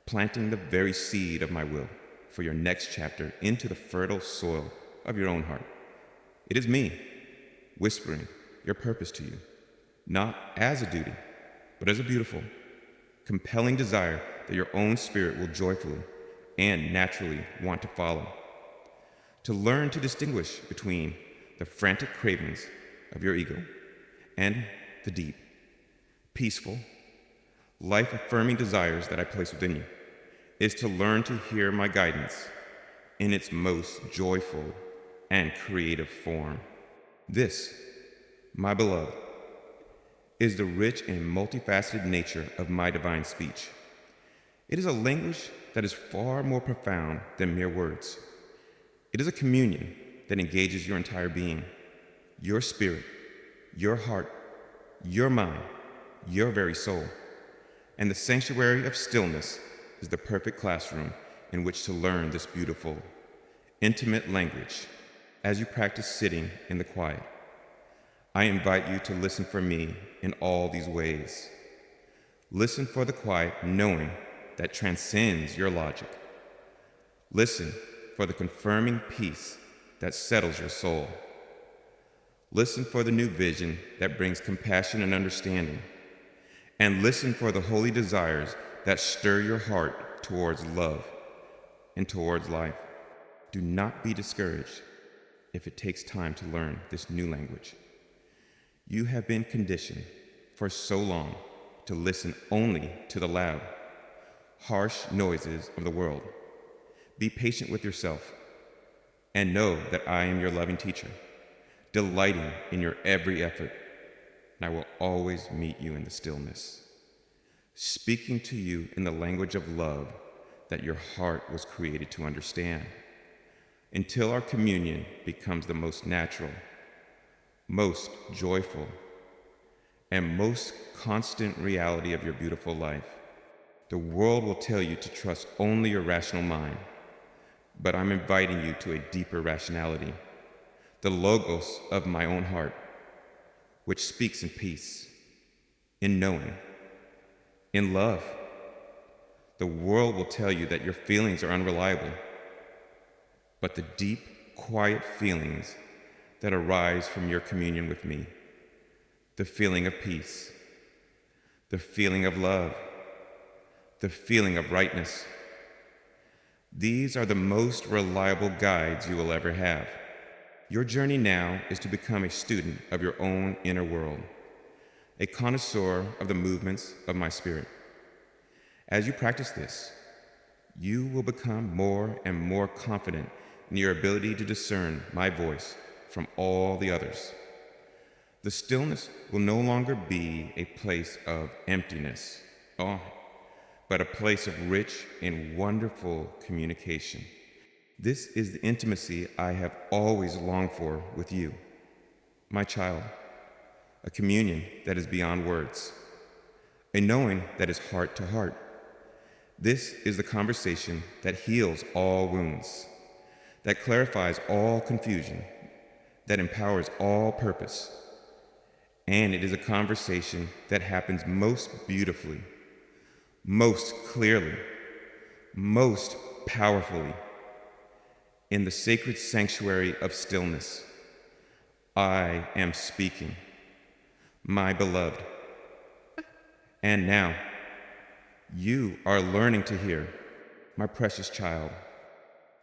planting the very seed of my will for your next chapter into the fertile soil of your own heart. It is me, whispering your purpose to you, not as a duty, but as a beautiful, compelling desire that your own spirit will joyfully and naturally want to follow. To learn to distinguish between the frantic cravings of your ego and the deep, peaceful, life-affirming desires that I place within you is to learn to hear my guidance in its most joyful and creative form. This, my beloved, is the rich and multifaceted nature of my divine speech. It is a language that is far more profound than mere words. It is a communion that engages your entire being, your spirit, your heart, your mind, your very soul. And the sanctuary of stillness is the perfect classroom in which to learn this beautiful, intimate language as you practice sitting in the quiet. I invite you to listen for me in all these ways. Listen for the quiet knowing that transcends your logic. Listen for the confirming peace that settles your soul. Listen for the new vision that brings compassion and understanding. And listen for the holy desires that stir your heart towards love and towards life. Do not be discouraged if it takes time to learn this new language. You have been conditioned for so long to listen only to the loud, harsh noises of the world. Be patient with yourself and know that I am your loving teacher, delighting in your every effort, and I will always meet you in the stillness, speaking to you in the language of love that your heart was created to understand, until our communion becomes the most natural, most joyful, and most constant reality of your beautiful life. The world will tell you to trust only your rational mind, but I'm inviting you to a deeper rationality, the logos of my own heart, which speaks in peace, in knowing, in love. The world will tell you that your feelings are unreliable, but the deep, quiet feelings that arise from your communion with me, the feeling of peace, the feeling of love, the feeling of rightness, these are the most reliable guides you will ever have. Your journey now is to become a student of your own inner world, a connoisseur of the movements of my spirit. As you practice this, you will become more and more confident in your ability to discern my voice from all the others. The stillness will no longer be a place of emptiness, but a place of rich and wonderful communication. This is the intimacy I have always longed for with you, my child, a communion that is beyond words, a knowing that is heart to heart. This is the conversation that heals all wounds, that clarifies all confusion, that empowers all purpose. And it is a conversation that happens most beautifully, most clearly, most powerfully in the sacred sanctuary of stillness. I am speaking, my beloved. And now, you are learning to hear, my precious child,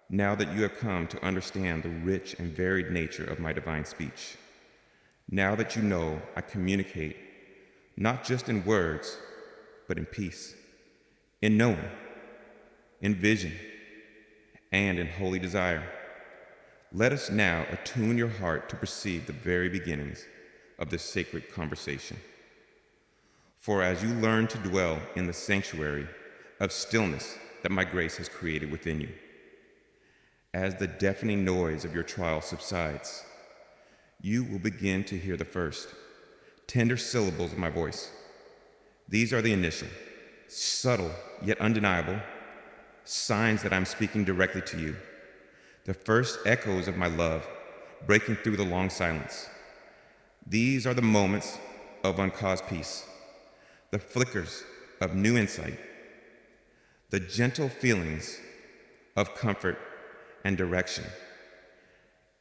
now that you have come to understand the rich and varied nature of my divine speech. Now that you know I communicate, not just in words, but in peace, in knowing, in vision, and in holy desire. Let us now attune your heart to perceive the very beginnings of this sacred conversation. For as you learn to dwell in the sanctuary of stillness that my grace has created within you, as the deafening noise of your trial subsides, you will begin to hear the first, tender syllables of my voice. These are the initial, subtle yet undeniable signs that I'm speaking directly to you, the first echoes of my love breaking through the long silence. These are the moments of uncaused peace, the flickers of new insight, the gentle feelings of comfort and direction.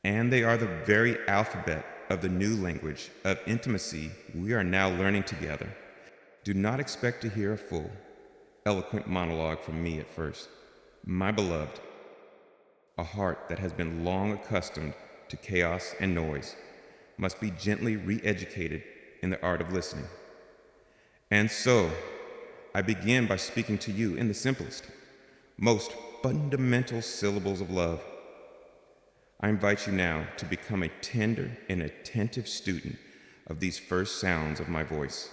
And they are the very alphabet of the new language of intimacy we are now learning together. Do not expect to hear a full, eloquent monologue from me at first. My beloved, a heart that has been long accustomed to chaos and noise must be gently re-educated in the art of listening. And so, I begin by speaking to you in the simplest, most fundamental syllables of love. I invite you now to become a tender and attentive student of these first sounds of my voice,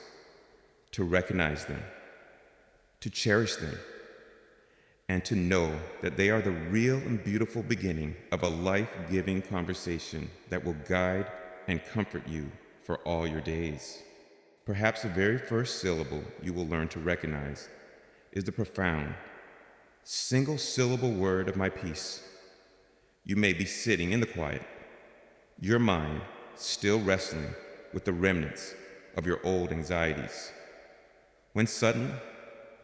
to recognize them, to cherish them, and to know that they are the real and beautiful beginning of a life-giving conversation that will guide and comfort you for all your days. Perhaps the very first syllable you will learn to recognize is the profound, single-syllable word of my peace. You may be sitting in the quiet, your mind still wrestling with the remnants of your old anxieties, when suddenly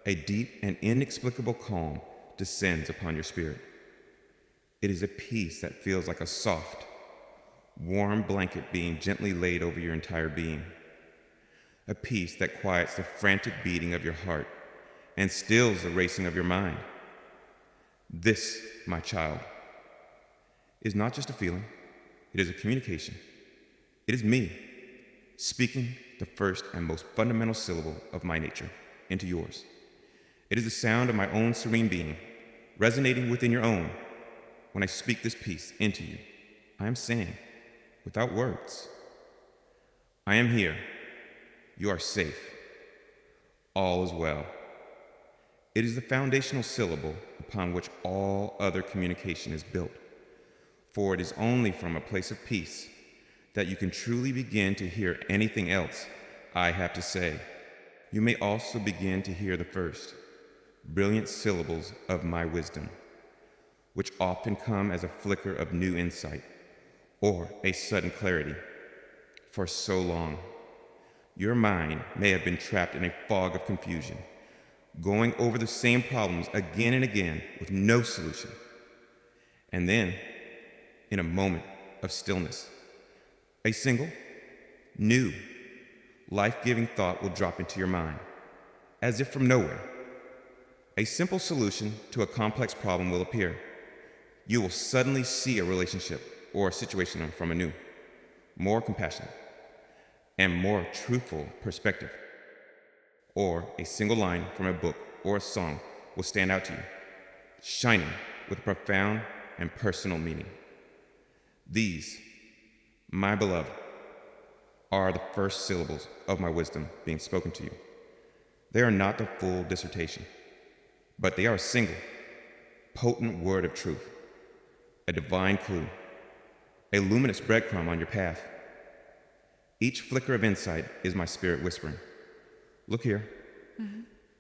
a deep and inexplicable calm descends upon your spirit. It is a peace that feels like a soft, warm blanket being gently laid over your entire being. A peace that quiets the frantic beating of your heart and stills the racing of your mind. This, my child, is not just a feeling, it is a communication. It is me speaking the first and most fundamental syllable of my nature into yours. It is the sound of my own serene being resonating within your own when I speak this peace into you. I am saying, without words, I am here. You are safe. All is well. It is the foundational syllable upon which all other communication is built, for it is only from a place of peace that you can truly begin to hear anything else I have to say. You may also begin to hear the first, brilliant syllables of my wisdom, which often come as a flicker of new insight or a sudden clarity. For so long, your mind may have been trapped in a fog of confusion, going over the same problems again and again with no solution. And then, in a moment of stillness, a single, new, life-giving thought will drop into your mind, as if from nowhere. A simple solution to a complex problem will appear. You will suddenly see a relationship or a situation from a new, more compassionate, and more truthful perspective. Or a single line from a book or a song will stand out to you, shining with a profound and personal meaning. These, my beloved, are the first syllables of my wisdom being spoken to you. They are not the full dissertation, but they are a single, potent word of truth, a divine clue, a luminous breadcrumb on your path. Each flicker of insight is my spirit whispering, look here,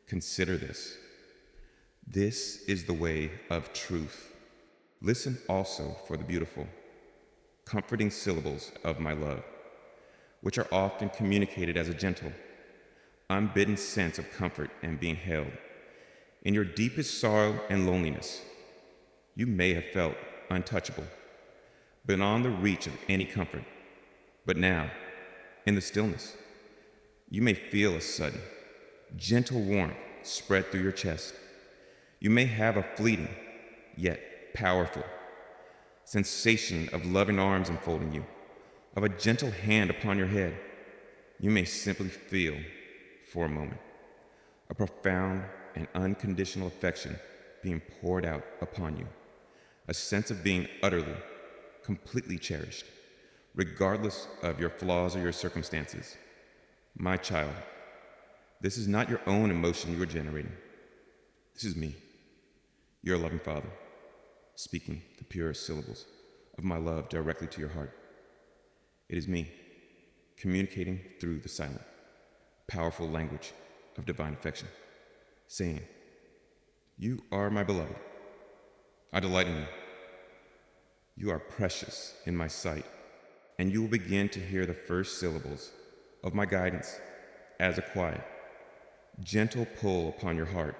consider this. This is the way of truth. Listen also for the beautiful, comforting syllables of my love, which are often communicated as a gentle, unbidden sense of comfort and being held. In your deepest sorrow and loneliness, you may have felt untouchable, beyond the reach of any comfort. But now, in the stillness, you may feel a sudden, gentle warmth spread through your chest. You may have a fleeting, yet powerful, sensation of loving arms enfolding you, of a gentle hand upon your head. You may simply feel, for a moment, a profound and unconditional affection being poured out upon you, a sense of being utterly, completely cherished, regardless of your flaws or your circumstances. My child, this is not your own emotion you are generating. This is me, your loving Father, speaking the purest syllables of my love directly to your heart. It is me, communicating through the silent, powerful language of divine affection, saying, you are my beloved. I delight in you. You are precious in my sight, and you will begin to hear the first syllables of my guidance as a quiet, gentle pull upon your heart.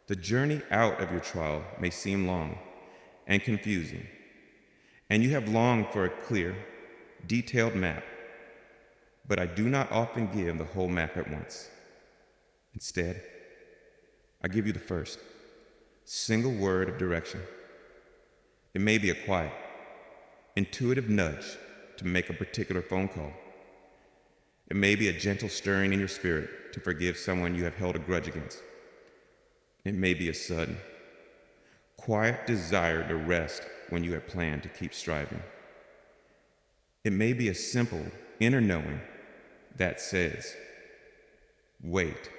The journey out of your trial may seem long and confusing, and you have longed for a clear, detailed map, but I do not often give the whole map at once. Instead, I give you the first, single word of direction. It may be a quiet, intuitive nudge to make a particular phone call. It may be a gentle stirring in your spirit to forgive someone you have held a grudge against. It may be a sudden, quiet desire to rest when you had planned to keep striving. It may be a simple inner knowing that says, wait,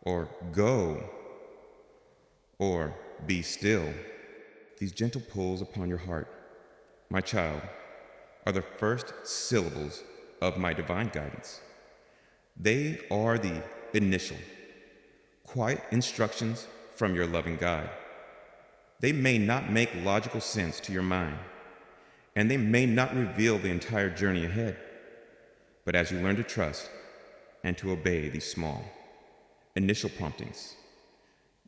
or go, or be still. These gentle pulls upon your heart, my child, are the first syllables of my divine guidance. They are the initial, quiet instructions from your loving God. They may not make logical sense to your mind, and they may not reveal the entire journey ahead. But as you learn to trust and to obey these small, initial promptings,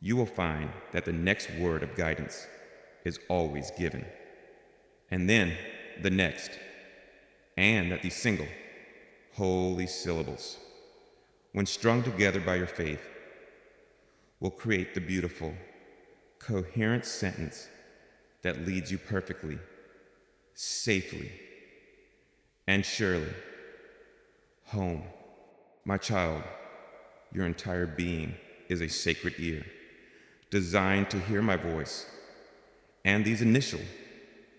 you will find that the next word of guidance is always given, and then the next, and that these single, holy syllables, when strung together by your faith, will create the beautiful, coherent sentence that leads you perfectly, safely, and surely home. My child, your entire being is a sacred ear, designed to hear my voice, and these initial,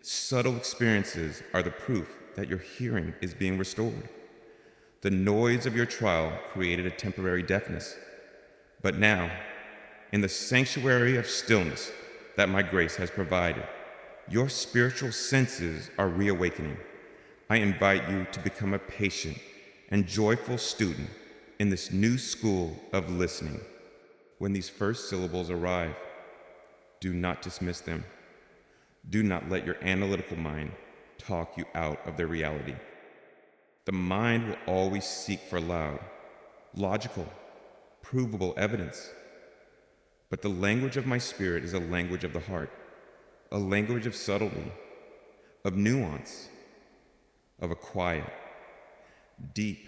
subtle experiences are the proof that your hearing is being restored. The noise of your trial created a temporary deafness, but now, in the sanctuary of stillness that my grace has provided, your spiritual senses are reawakening. I invite you to become a patient and joyful student in this new school of listening. When these first syllables arrive, do not dismiss them. Do not let your analytical mind talk you out of their reality. The mind will always seek for loud, logical, provable evidence. But the language of my spirit is a language of the heart, a language of subtlety, of nuance, of a quiet, deep,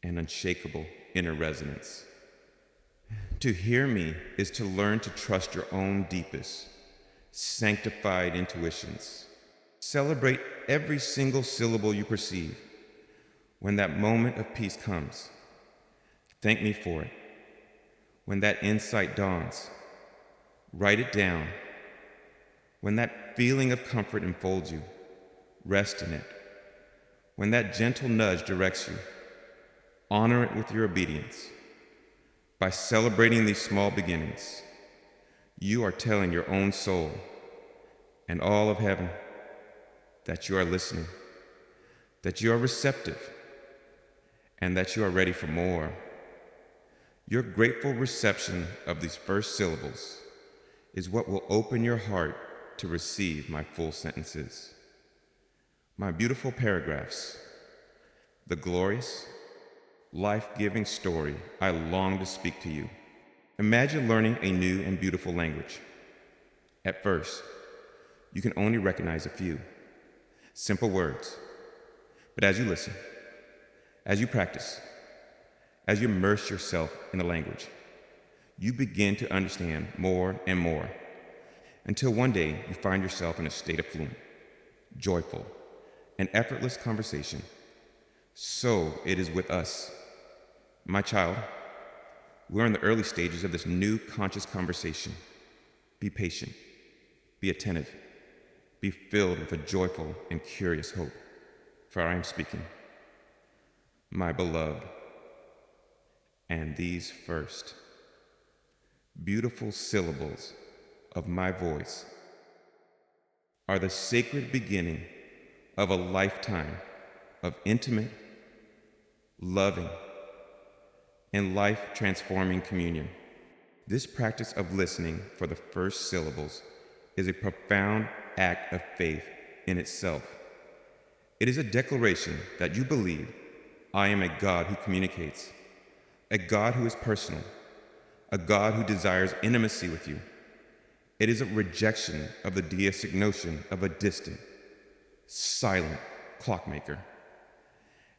and unshakable inner resonance. To hear me is to learn to trust your own deepest, sanctified intuitions. Celebrate every single syllable you perceive. When that moment of peace comes, thank me for it. When that insight dawns, write it down. When that feeling of comfort enfolds you, rest in it. When that gentle nudge directs you, honor it with your obedience. By celebrating these small beginnings, you are telling your own soul and all of heaven that you are listening, that you are receptive, and that you are ready for more. Your grateful reception of these first syllables is what will open your heart to receive my full sentences. My beautiful paragraphs, the glorious, life-giving story I long to speak to you. Imagine learning a new and beautiful language. At first, you can only recognize a few simple words. But as you listen, as you practice, as you immerse yourself in the language, you begin to understand more and more, until one day you find yourself in a state of fluent, joyful, and effortless conversation. So it is with us. My child, we're in the early stages of this new conscious conversation. Be patient, be attentive, be filled with a joyful and curious hope, for I am speaking. My beloved, and these first beautiful syllables of my voice are the sacred beginning of a lifetime of intimate, loving, and life-transforming communion. This practice of listening for the first syllables is a profound act of faith in itself. It is a declaration that you believe I am a God who communicates, a God who is personal, a God who desires intimacy with you. It is a rejection of the deistic notion of a distant, silent clockmaker,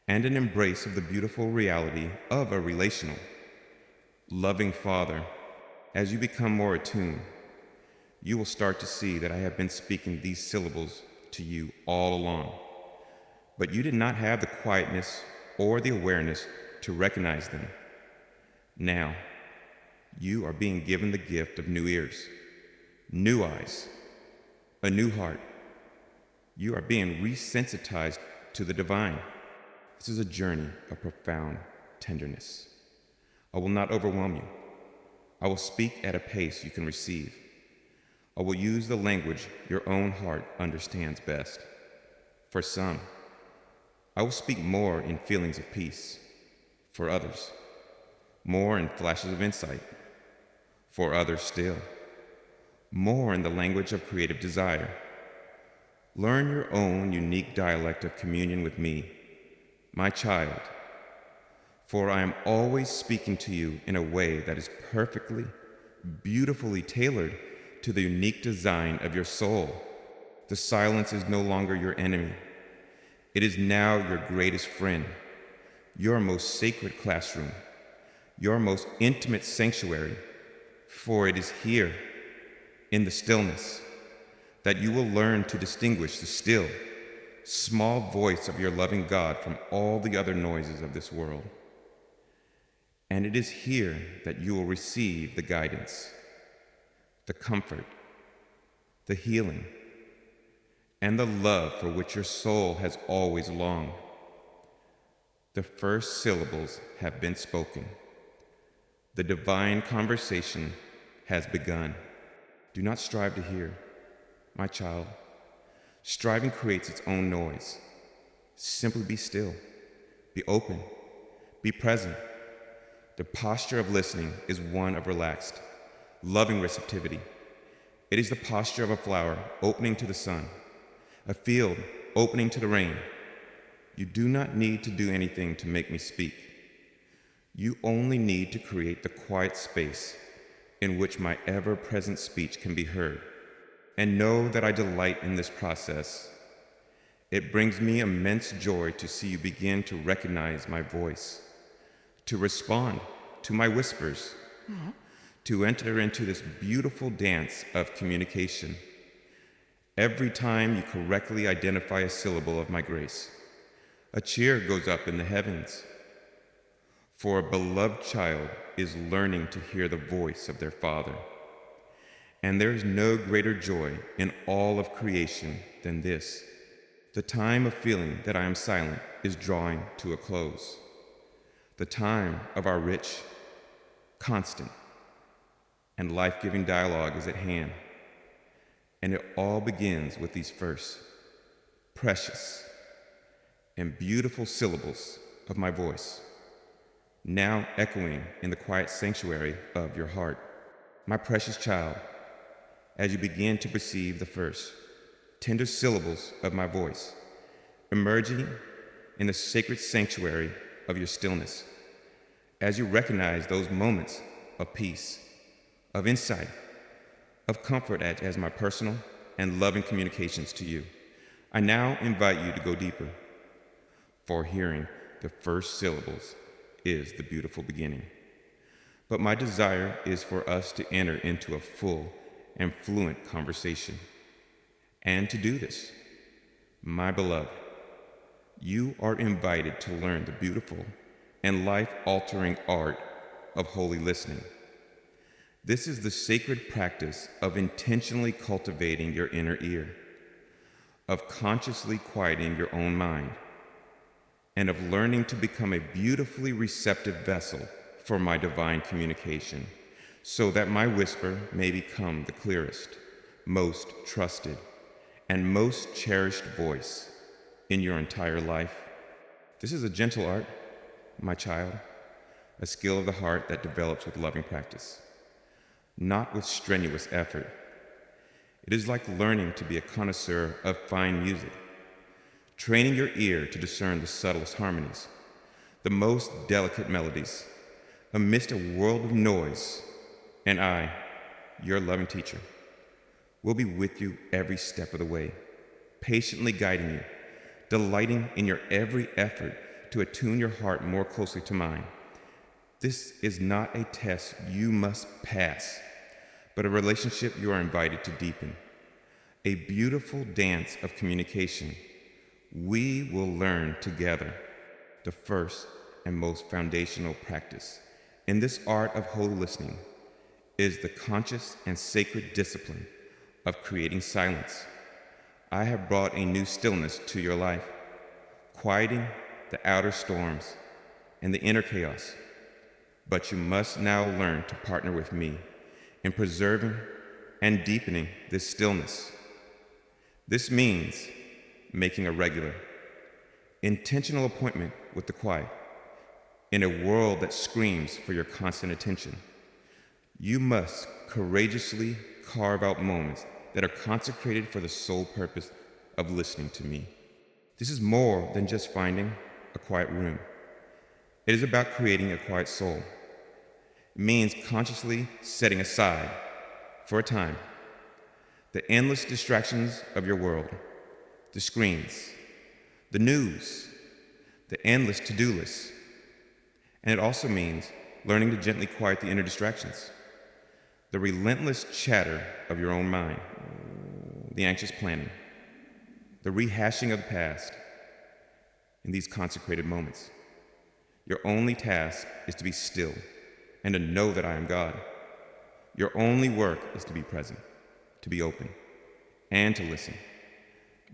and an embrace of the beautiful reality of a relational, loving Father. As you become more attuned, you will start to see that I have been speaking these syllables to you all along, but you did not have the quietness or the awareness to recognize them. Now, you are being given the gift of new ears, new eyes, a new heart. You are being resensitized to the divine. This is a journey of profound tenderness. I will not overwhelm you. I will speak at a pace you can receive. I will use the language your own heart understands best. For some, I will speak more in feelings of peace for others, more in flashes of insight for others still, more in the language of creative desire. Learn your own unique dialect of communion with me, my child, for I am always speaking to you in a way that is perfectly, beautifully tailored to the unique design of your soul. The silence is no longer your enemy. It is now your greatest friend, your most sacred classroom, your most intimate sanctuary, for it is here, in the stillness, that you will learn to distinguish the still, small voice of your loving God from all the other noises of this world. And it is here that you will receive the guidance, the comfort, the healing, and the love for which your soul has always longed. The first syllables have been spoken. The divine conversation has begun. Do not strive to hear, my child. Striving creates its own noise. Simply be still, be open, be present. The posture of listening is one of relaxed, loving receptivity. It is the posture of a flower opening to the sun, a field opening to the rain. You do not need to do anything to make me speak. You only need to create the quiet space in which my ever-present speech can be heard. And know that I delight in this process. It brings me immense joy to see you begin to recognize my voice, to respond to my whispers, to enter into this beautiful dance of communication. Every time you correctly identify a syllable of my grace, a cheer goes up in the heavens. For a beloved child is learning to hear the voice of their Father. And there is no greater joy in all of creation than this. The time of feeling that I am silent is drawing to a close. The time of our rich, constant, and life-giving dialogue is at hand. And it all begins with these first, precious, and beautiful syllables of my voice, now echoing in the quiet sanctuary of your heart. My precious child, as you begin to perceive the first, tender syllables of my voice, emerging in the sacred sanctuary of your stillness, as you recognize those moments of peace, of insight, of comfort as my personal and loving communications to you, I now invite you to go deeper, for hearing the first syllables is the beautiful beginning. But my desire is for us to enter into a full and fluent conversation. And to do this, my beloved, you are invited to learn the beautiful and life-altering art of holy listening. This is the sacred practice of intentionally cultivating your inner ear, of consciously quieting your own mind, and of learning to become a beautifully receptive vessel for my divine communication, so that my whisper may become the clearest, most trusted, and most cherished voice in your entire life. This is a gentle art, my child, a skill of the heart that develops with loving practice, not with strenuous effort. It is like learning to be a connoisseur of fine music, training your ear to discern the subtlest harmonies, the most delicate melodies, amidst a world of noise. And I, your loving teacher, will be with you every step of the way, patiently guiding you, delighting in your every effort to attune your heart more closely to mine. This is not a test you must pass, but a relationship you are invited to deepen, a beautiful dance of communication. We will learn together. The first and most foundational practice in this art of holy listening is the conscious and sacred discipline of creating silence. I have brought a new stillness to your life, quieting the outer storms and the inner chaos. But you must now learn to partner with me in preserving and deepening this stillness. This means making a regular, Intentional appointment with the quiet. In a world that screams for your constant attention, you must courageously carve out moments that are consecrated for the sole purpose of listening to me. This is more than just finding a quiet room. It is about creating a quiet soul. It means consciously setting aside, for a time, the endless distractions of your world, the screens, the news, the endless to-do lists. And it also means learning to gently quiet the inner distractions, the relentless chatter of your own mind, the anxious planning, the rehashing of the past. In these consecrated moments, your only task is to be still and to know that I am God. Your only work is to be present, to be open, and to listen.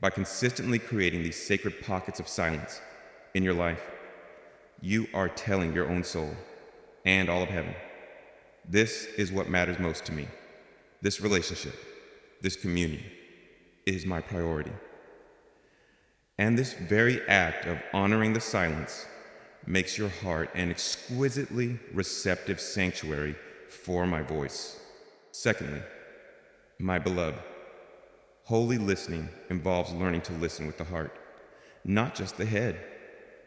By consistently creating these sacred pockets of silence in your life, you are telling your own soul and all of heaven, this is what matters most to me. This relationship, this communion, is my priority. And this very act of honoring the silence makes your heart an exquisitely receptive sanctuary for my voice. Secondly, my beloved, holy listening involves learning to listen with the heart, not just the head.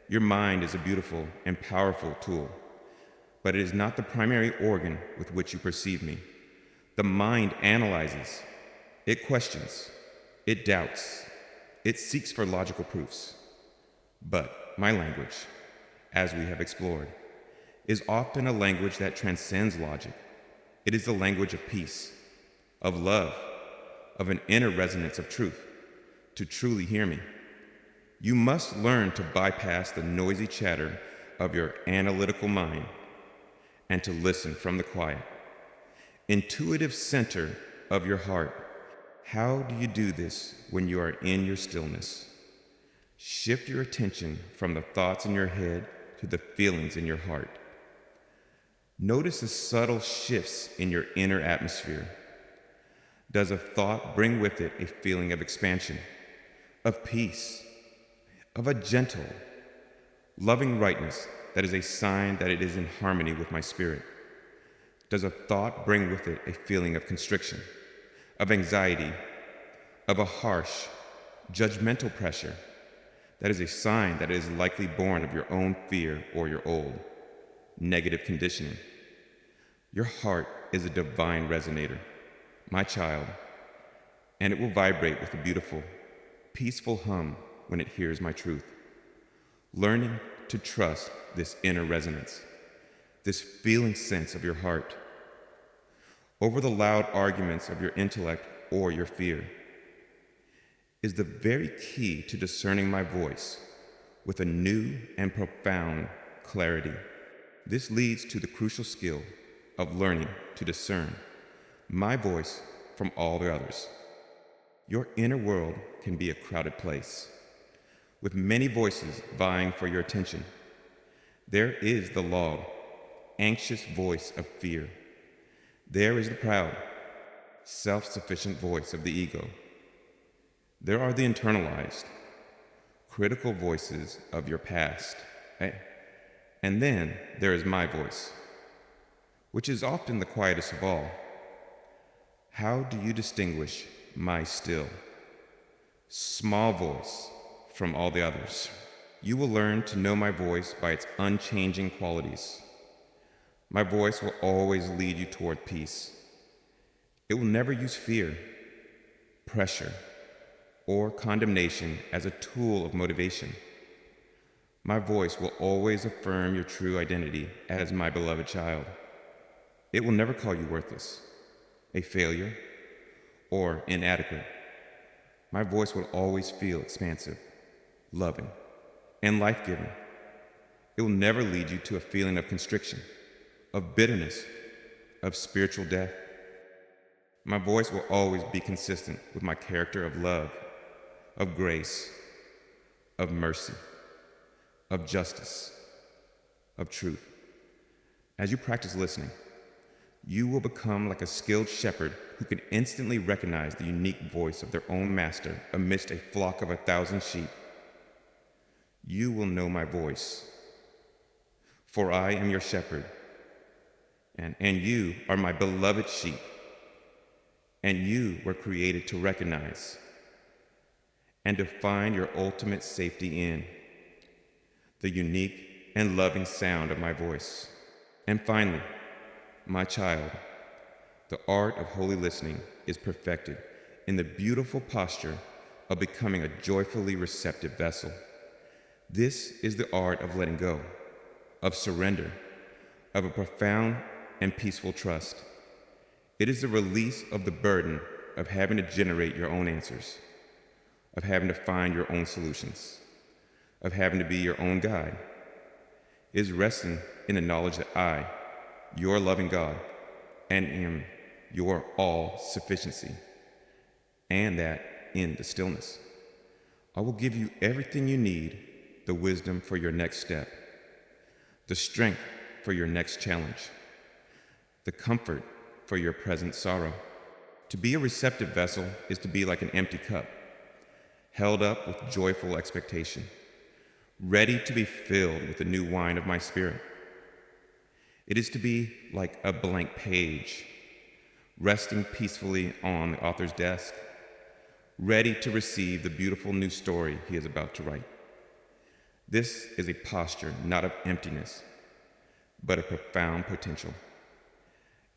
Your mind is a beautiful and powerful tool, but it is not the primary organ with which you perceive me. The mind analyzes, it questions, it doubts, it seeks for logical proofs. But my language, as we have explored, is often a language that transcends logic. It is the language of peace, of love, of an inner resonance of truth. To truly hear me, you must learn to bypass the noisy chatter of your analytical mind and to listen from the quiet, intuitive center of your heart. How do you do this when you are in your stillness? Shift your attention from the thoughts in your head to the feelings in your heart. Notice the subtle shifts in your inner atmosphere. Does a thought bring with it a feeling of expansion, of peace, of a gentle, loving rightness that is a sign that it is in harmony with my spirit? Does a thought bring with it a feeling of constriction, of anxiety, of a harsh, judgmental pressure that is a sign that it is likely born of your own fear or your old, negative conditioning? Your heart is a divine resonator, my child, and it will vibrate with a beautiful, peaceful hum when it hears my truth. Learning to trust this inner resonance, this feeling sense of your heart, over the loud arguments of your intellect or your fear, is the very key to discerning my voice with a new and profound clarity. This leads to the crucial skill of learning to discern my voice from all the others. Your inner world can be a crowded place, with many voices vying for your attention. There is the loud, anxious voice of fear. There is the proud, self-sufficient voice of the ego. There are the internalized, critical voices of your past. And then there is my voice, which is often the quietest of all. How do you distinguish my still, small voice from all the others? You will learn to know my voice by its unchanging qualities. My voice will always lead you toward peace. It will never use fear, pressure, or condemnation as a tool of motivation. My voice will always affirm your true identity as my beloved child. It will never call you worthless, a failure, or inadequate. My voice will always feel expansive, loving, and life-giving. It will never lead you to a feeling of constriction, of bitterness, of spiritual death. My voice will always be consistent with my character of love, of grace, of mercy, of justice, of truth. As you practice listening, you will become like a skilled shepherd who can instantly recognize the unique voice of their own master amidst a flock of 1,000 sheep. you will know my voice. For I am your shepherd, and you are my beloved sheep, and you were created to recognize and to find your ultimate safety in the unique and loving sound of my voice. And finally, my child, the art of holy listening is perfected in the beautiful posture of becoming a joyfully receptive vessel. This is the art of letting go, of surrender, of a profound and peaceful trust. It is the release of the burden of having to generate your own answers, of having to find your own solutions, of having to be your own guide. It is resting in the knowledge that I, your loving God, and am your all-sufficiency, and that in the stillness, I will give you everything you need, the wisdom for your next step, the strength for your next challenge, the comfort for your present sorrow. To be a receptive vessel is to be like an empty cup, held up with joyful expectation, ready to be filled with the new wine of my spirit. It is to be like a blank page, resting peacefully on the author's desk, ready to receive the beautiful new story he is about to write. This is a posture not of emptiness, but of profound potential.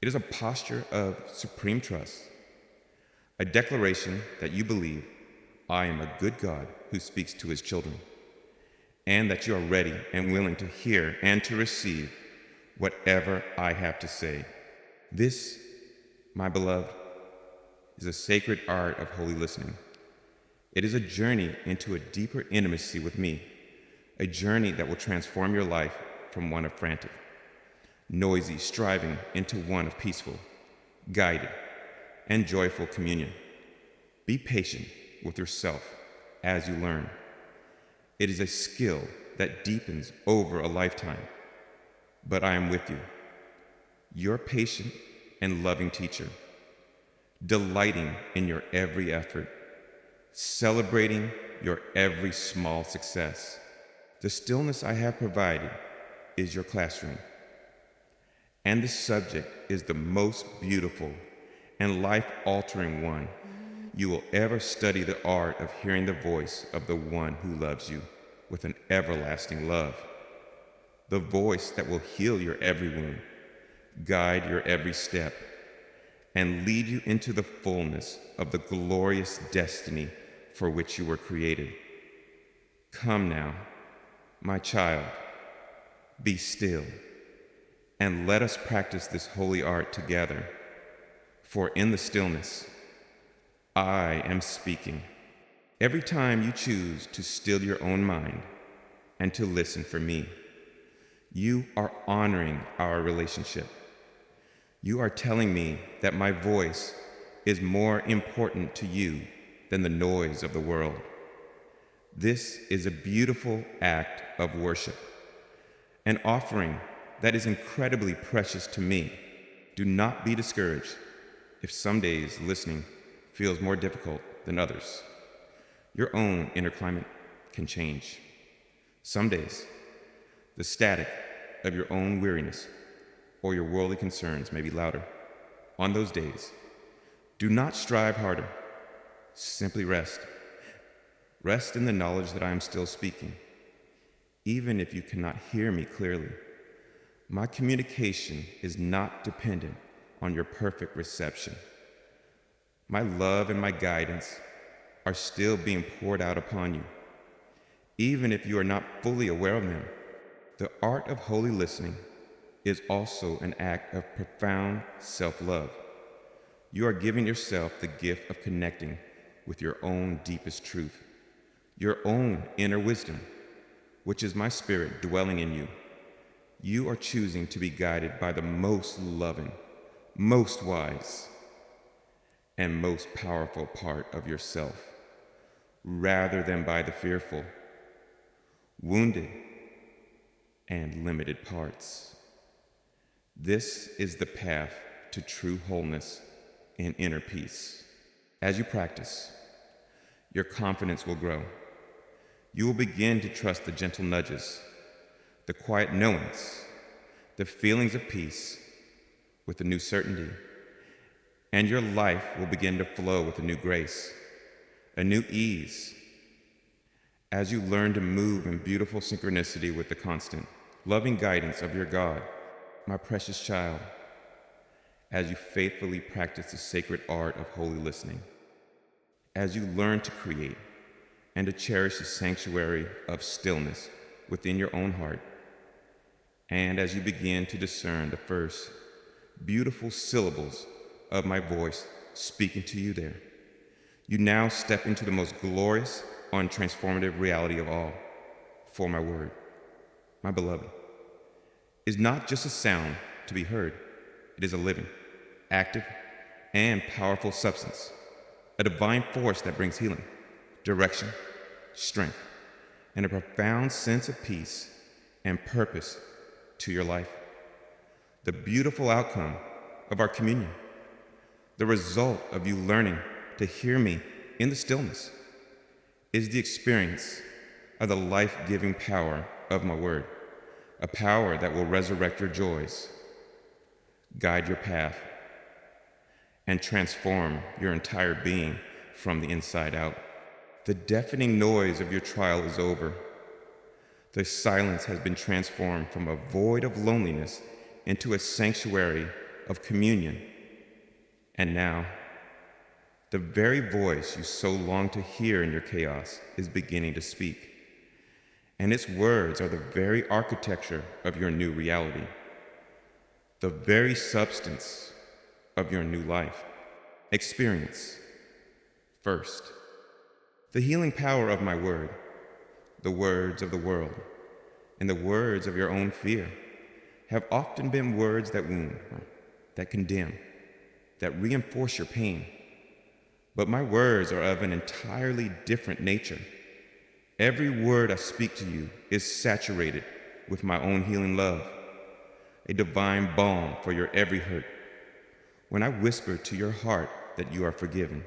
It is a posture of supreme trust, a declaration that you believe I am a good God who speaks to his children, and that you are ready and willing to hear and to receive whatever I have to say. This, my beloved, is a sacred art of holy listening. It is a journey into a deeper intimacy with me, a journey that will transform your life from one of frantic, noisy striving into one of peaceful, guided, and joyful communion. Be patient with yourself as you learn. It is a skill that deepens over a lifetime, but I am with you, your patient and loving teacher, delighting in your every effort, celebrating your every small success. The stillness I have provided is your classroom, and the subject is the most beautiful and life-altering one you will ever study, the art of hearing the voice of the one who loves you with an everlasting love, the voice that will heal your every wound, guide your every step, and lead you into the fullness of the glorious destiny for which you were created. Come now, my child, be still, and let us practice this holy art together. For in the stillness, I am speaking. Every time you choose to still your own mind and to listen for me, you are honoring our relationship. You are telling me that my voice is more important to you than the noise of the world. This is a beautiful act of worship, an offering that is incredibly precious to me. Do not be discouraged if some days listening feels more difficult than others. Your own inner climate can change. Some days, the static of your own weariness or your worldly concerns may be louder. On those days, do not strive harder. Simply rest. Rest in the knowledge that I am still speaking. Even if you cannot hear me clearly, my communication is not dependent on your perfect reception. My love and my guidance are still being poured out upon you, even if you are not fully aware of them. The art of holy listening is also an act of profound self-love. You are giving yourself the gift of connecting with your own deepest truth, your own inner wisdom, which is my spirit dwelling in you. You are choosing to be guided by the most loving, most wise, and most powerful part of yourself, rather than by the fearful, wounded, and limited parts. This is the path to true wholeness and inner peace. As you practice, your confidence will grow. You will begin to trust the gentle nudges, the quiet knowings, the feelings of peace with a new certainty, and your life will begin to flow with a new grace, a new ease, as you learn to move in beautiful synchronicity with the constant, loving guidance of your God, my precious child, as you faithfully practice the sacred art of holy listening, as you learn to create and to cherish the sanctuary of stillness within your own heart, and as you begin to discern the first beautiful syllables of my voice speaking to you there, you now step into the most glorious and transformative reality of all. For my word, my beloved, is not just a sound to be heard. It is a living, active, and powerful substance, a divine force that brings healing, direction, strength, and a profound sense of peace and purpose to your life. The beautiful outcome of our communion, the result of you learning to hear me in the stillness, is the experience of the life-giving power of my word, a power that will resurrect your joys, guide your path, and transform your entire being from the inside out. The deafening noise of your trial is over. The silence has been transformed from a void of loneliness into a sanctuary of communion. And now, the very voice you so long to hear in your chaos is beginning to speak. And its words are the very architecture of your new reality, the very substance of your new life. Experience, first, the healing power of my word, the words of the world, and the words of your own fear have often been words that wound, that condemn, that reinforce your pain. But my words are of an entirely different nature. Every word I speak to you is saturated with my own healing love, a divine balm for your every hurt. When I whisper to your heart that you are forgiven,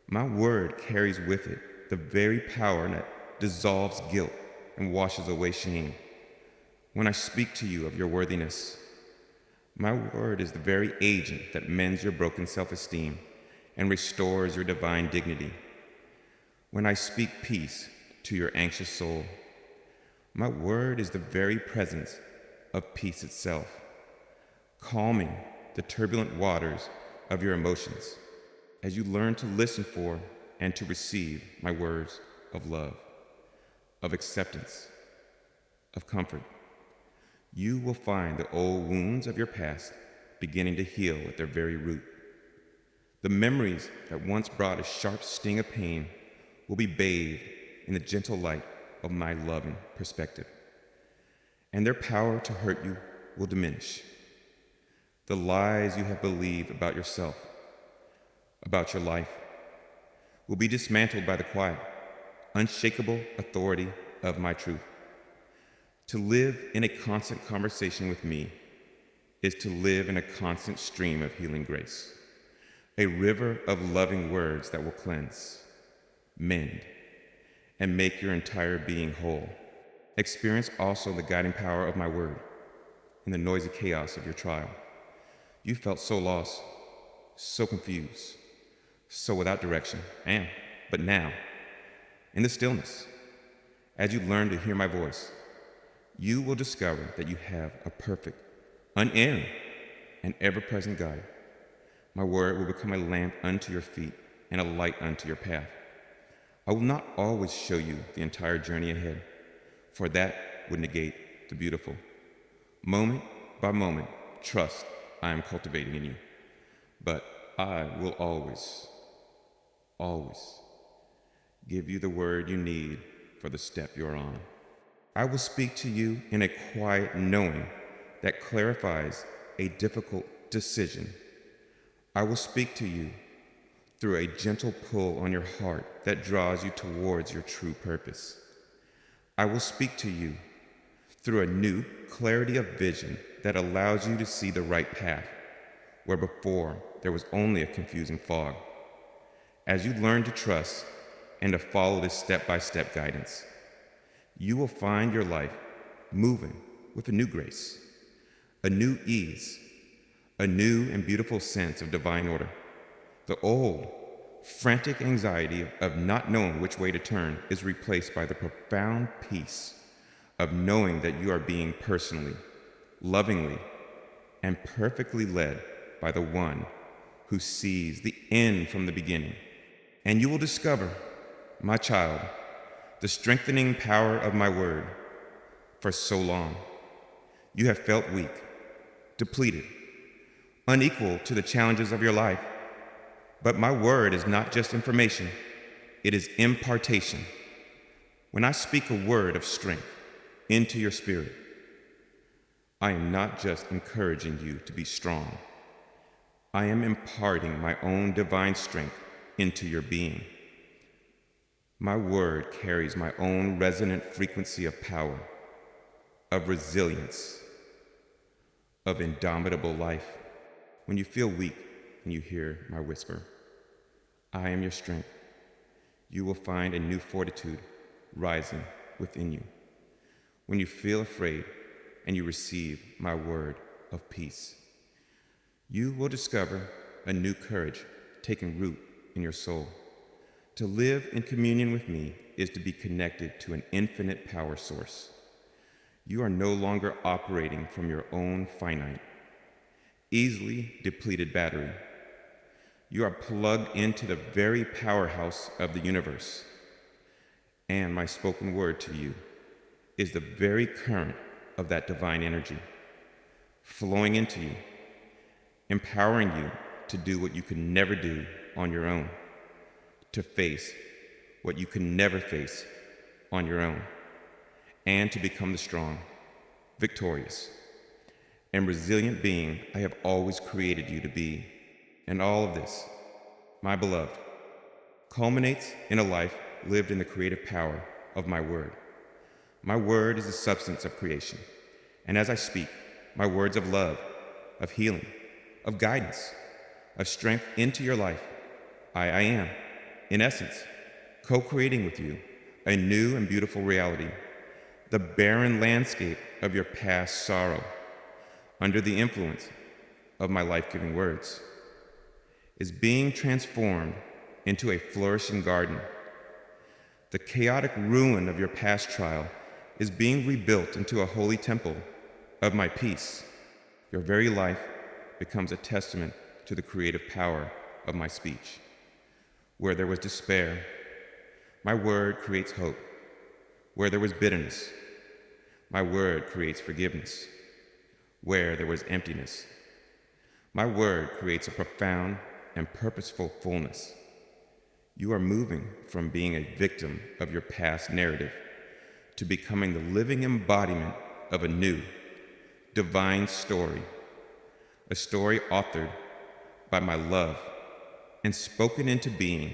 my word carries with it the very power that dissolves guilt and washes away shame. When I speak to you of your worthiness, my word is the very agent that mends your broken self-esteem and restores your divine dignity. When I speak peace to your anxious soul, my word is the very presence of peace itself, calming the turbulent waters of your emotions as you learn to listen for and to receive my words of love, of acceptance, of comfort. You will find the old wounds of your past beginning to heal at their very root. The memories that once brought a sharp sting of pain will be bathed in the gentle light of my loving perspective, and their power to hurt you will diminish. The lies you have believed about yourself, about your life, will be dismantled by the quiet, unshakable authority of my truth. To live in a constant conversation with me is to live in a constant stream of healing grace, a river of loving words that will cleanse, mend, and make your entire being whole. Experience also the guiding power of my word in the noisy chaos of your trial. You felt so lost, so confused, so without direction, but now, in the stillness, as you learn to hear my voice, you will discover that you have a perfect, unerring, and ever-present guide. My word will become a lamp unto your feet and a light unto your path. I will not always show you the entire journey ahead, for that would negate the beautiful. Moment by moment, trust I am cultivating in you. But I will always give you the word you need for the step you're on. I will speak to you in a quiet knowing that clarifies a difficult decision. I will speak to you through a gentle pull on your heart that draws you towards your true purpose. I will speak to you through a new clarity of vision that allows you to see the right path, where before there was only a confusing fog. As you learn to trust and to follow this step-by-step guidance. You will find your life moving with a new grace, a new ease, a new and beautiful sense of divine order. The old, frantic anxiety of not knowing which way to turn is replaced by the profound peace of knowing that you are being personally, lovingly, and perfectly led by the one who sees the end from the beginning. And you will discover, my child, the strengthening power of my word. For so long, you have felt weak, depleted, unequal to the challenges of your life. But my word is not just information, it is impartation. When I speak a word of strength into your spirit, I am not just encouraging you to be strong. I am imparting my own divine strength into your being. My word carries my own resonant frequency of power, of resilience, of indomitable life. When you feel weak and you hear my whisper, I am your strength, you will find a new fortitude rising within you. When you feel afraid and you receive my word of peace, you will discover a new courage taking root in your soul. To live in communion with me is to be connected to an infinite power source. You are no longer operating from your own finite, easily depleted battery. You are plugged into the very powerhouse of the universe. And my spoken word to you is the very current of that divine energy, flowing into you, empowering you to do what you could never do on your own, to face what you can never face on your own, and to become the strong, victorious, and resilient being I have always created you to be. And all of this, my beloved, culminates in a life lived in the creative power of my word. My word is the substance of creation, and as I speak, my words of love, of healing, of guidance, of strength into your life, I am, in essence, co-creating with you a new and beautiful reality, the barren landscape of your past sorrow, under the influence of my life-giving words, is being transformed into a flourishing garden. The chaotic ruin of your past trial is being rebuilt into a holy temple of my peace. Your very life becomes a testament to the creative power of my speech. Where there was despair, my word creates hope. Where there was bitterness, my word creates forgiveness. Where there was emptiness, my word creates a profound and purposeful fullness. You are moving from being a victim of your past narrative to becoming the living embodiment of a new, divine story, a story authored by my love and spoken into being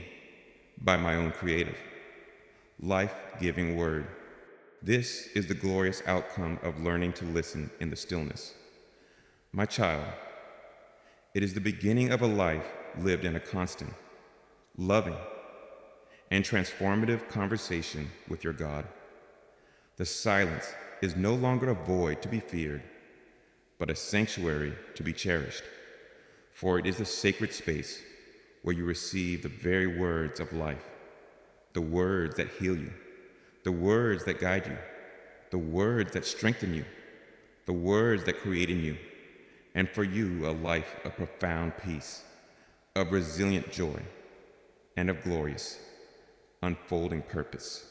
by my own creative, life-giving word. This is the glorious outcome of learning to listen in the stillness. My child, it is the beginning of a life lived in a constant, loving, and transformative conversation with your God. The silence is no longer a void to be feared, but a sanctuary to be cherished, for it is the sacred space where you receive the very words of life, the words that heal you, the words that guide you, the words that strengthen you, the words that create in you, and for you a life of profound peace, of resilient joy, and of glorious, unfolding purpose.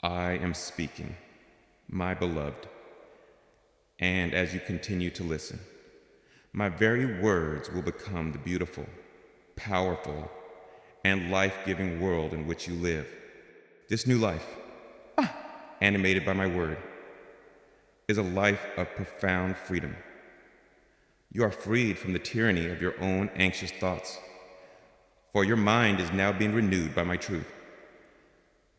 I am speaking, my beloved, and as you continue to listen, my very words will become the beautiful, powerful, and life-giving world in which you live. This new life, animated by my word, is a life of profound freedom. You are freed from the tyranny of your own anxious thoughts, for your mind is now being renewed by my truth.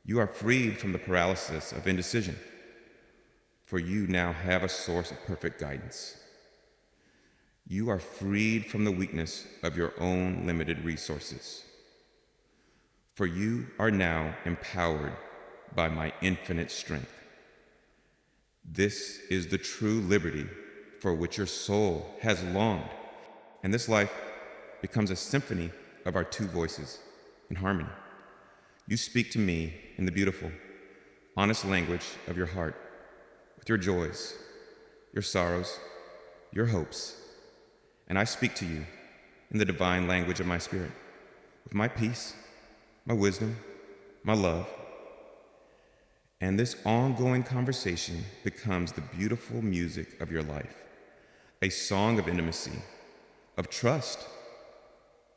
You are freed from the paralysis of indecision, for you now have a source of perfect guidance. You are freed from the weakness of your own limited resources, for you are now empowered by my infinite strength. This is the true liberty for which your soul has longed, and this life becomes a symphony of our two voices in harmony. You speak to me in the beautiful, honest language of your heart, with your joys, your sorrows, your hopes, and I speak to you in the divine language of my spirit, with my peace, my wisdom, my love. And this ongoing conversation becomes the beautiful music of your life, a song of intimacy, of trust,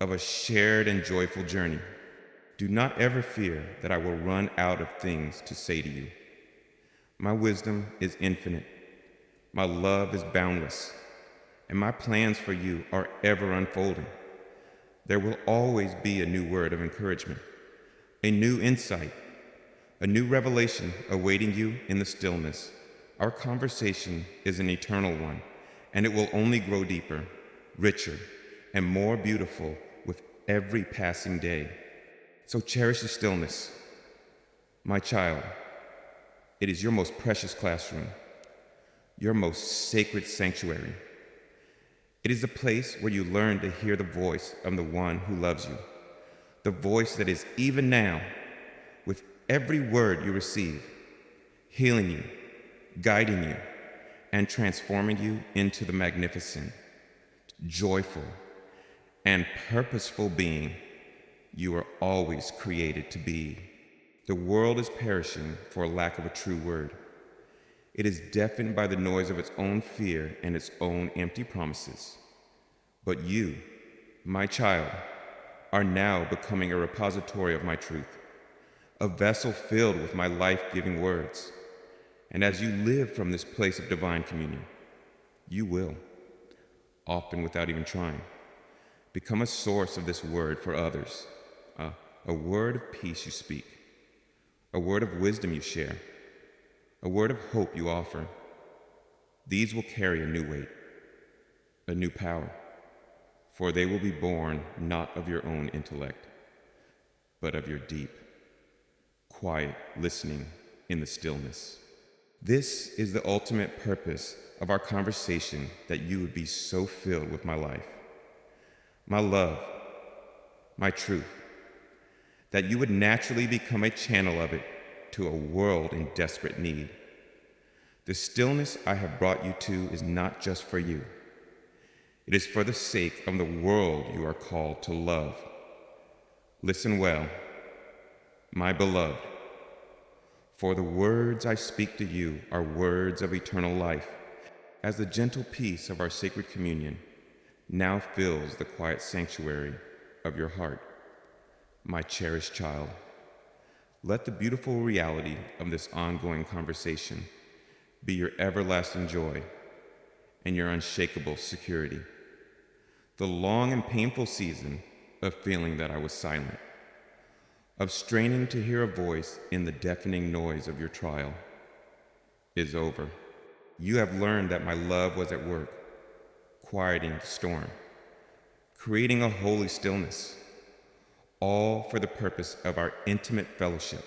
of a shared and joyful journey. Do not ever fear that I will run out of things to say to you. My wisdom is infinite, my love is boundless, and my plans for you are ever unfolding. There will always be a new word of encouragement, a new insight, a new revelation awaiting you in the stillness. Our conversation is an eternal one, and it will only grow deeper, richer, and more beautiful with every passing day. So cherish the stillness. My child, it is your most precious classroom, your most sacred sanctuary. It is the place where you learn to hear the voice of the one who loves you, the voice that is even now, with every word you receive, healing you, guiding you, and transforming you into the magnificent, joyful, and purposeful being you are always created to be. The world is perishing for lack of a true word. It is deafened by the noise of its own fear and its own empty promises. But you, my child, are now becoming a repository of my truth, a vessel filled with my life-giving words. And as you live from this place of divine communion, you will, often without even trying, become a source of this word for others, a word of peace you speak, a word of wisdom you share, a word of hope you offer. These will carry a new weight, a new power, for they will be born not of your own intellect, but of your deep, quiet listening in the stillness. This is the ultimate purpose of our conversation, that you would be so filled with my life, my love, my truth, that you would naturally become a channel of it to a world in desperate need. The stillness I have brought you to is not just for you. It is for the sake of the world you are called to love. Listen well, my beloved, for the words I speak to you are words of eternal life, as the gentle peace of our sacred communion now fills the quiet sanctuary of your heart. My cherished child, let the beautiful reality of this ongoing conversation be your everlasting joy and your unshakable security. The long and painful season of feeling that I was silent, of straining to hear a voice in the deafening noise of your trial, is over. You have learned that my love was at work, quieting the storm, creating a holy stillness, all for the purpose of our intimate fellowship.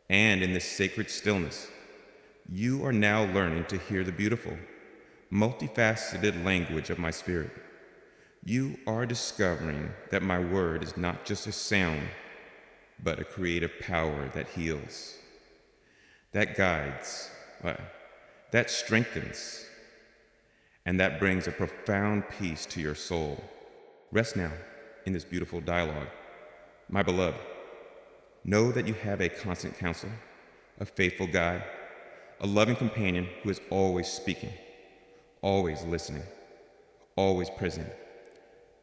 And in this sacred stillness, you are now learning to hear the beautiful, multifaceted language of my spirit. You are discovering that my word is not just a sound, but a creative power that heals, that guides, that strengthens, and that brings a profound peace to your soul. Rest now in this beautiful dialogue. My beloved, know that you have a constant counselor, a faithful guide, a loving companion who is always speaking, always listening, always present.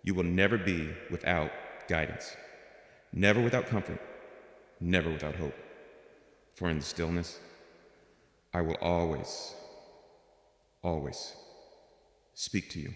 You will never be without guidance, never without comfort, never without hope. For in the stillness, I will always, always speak to you.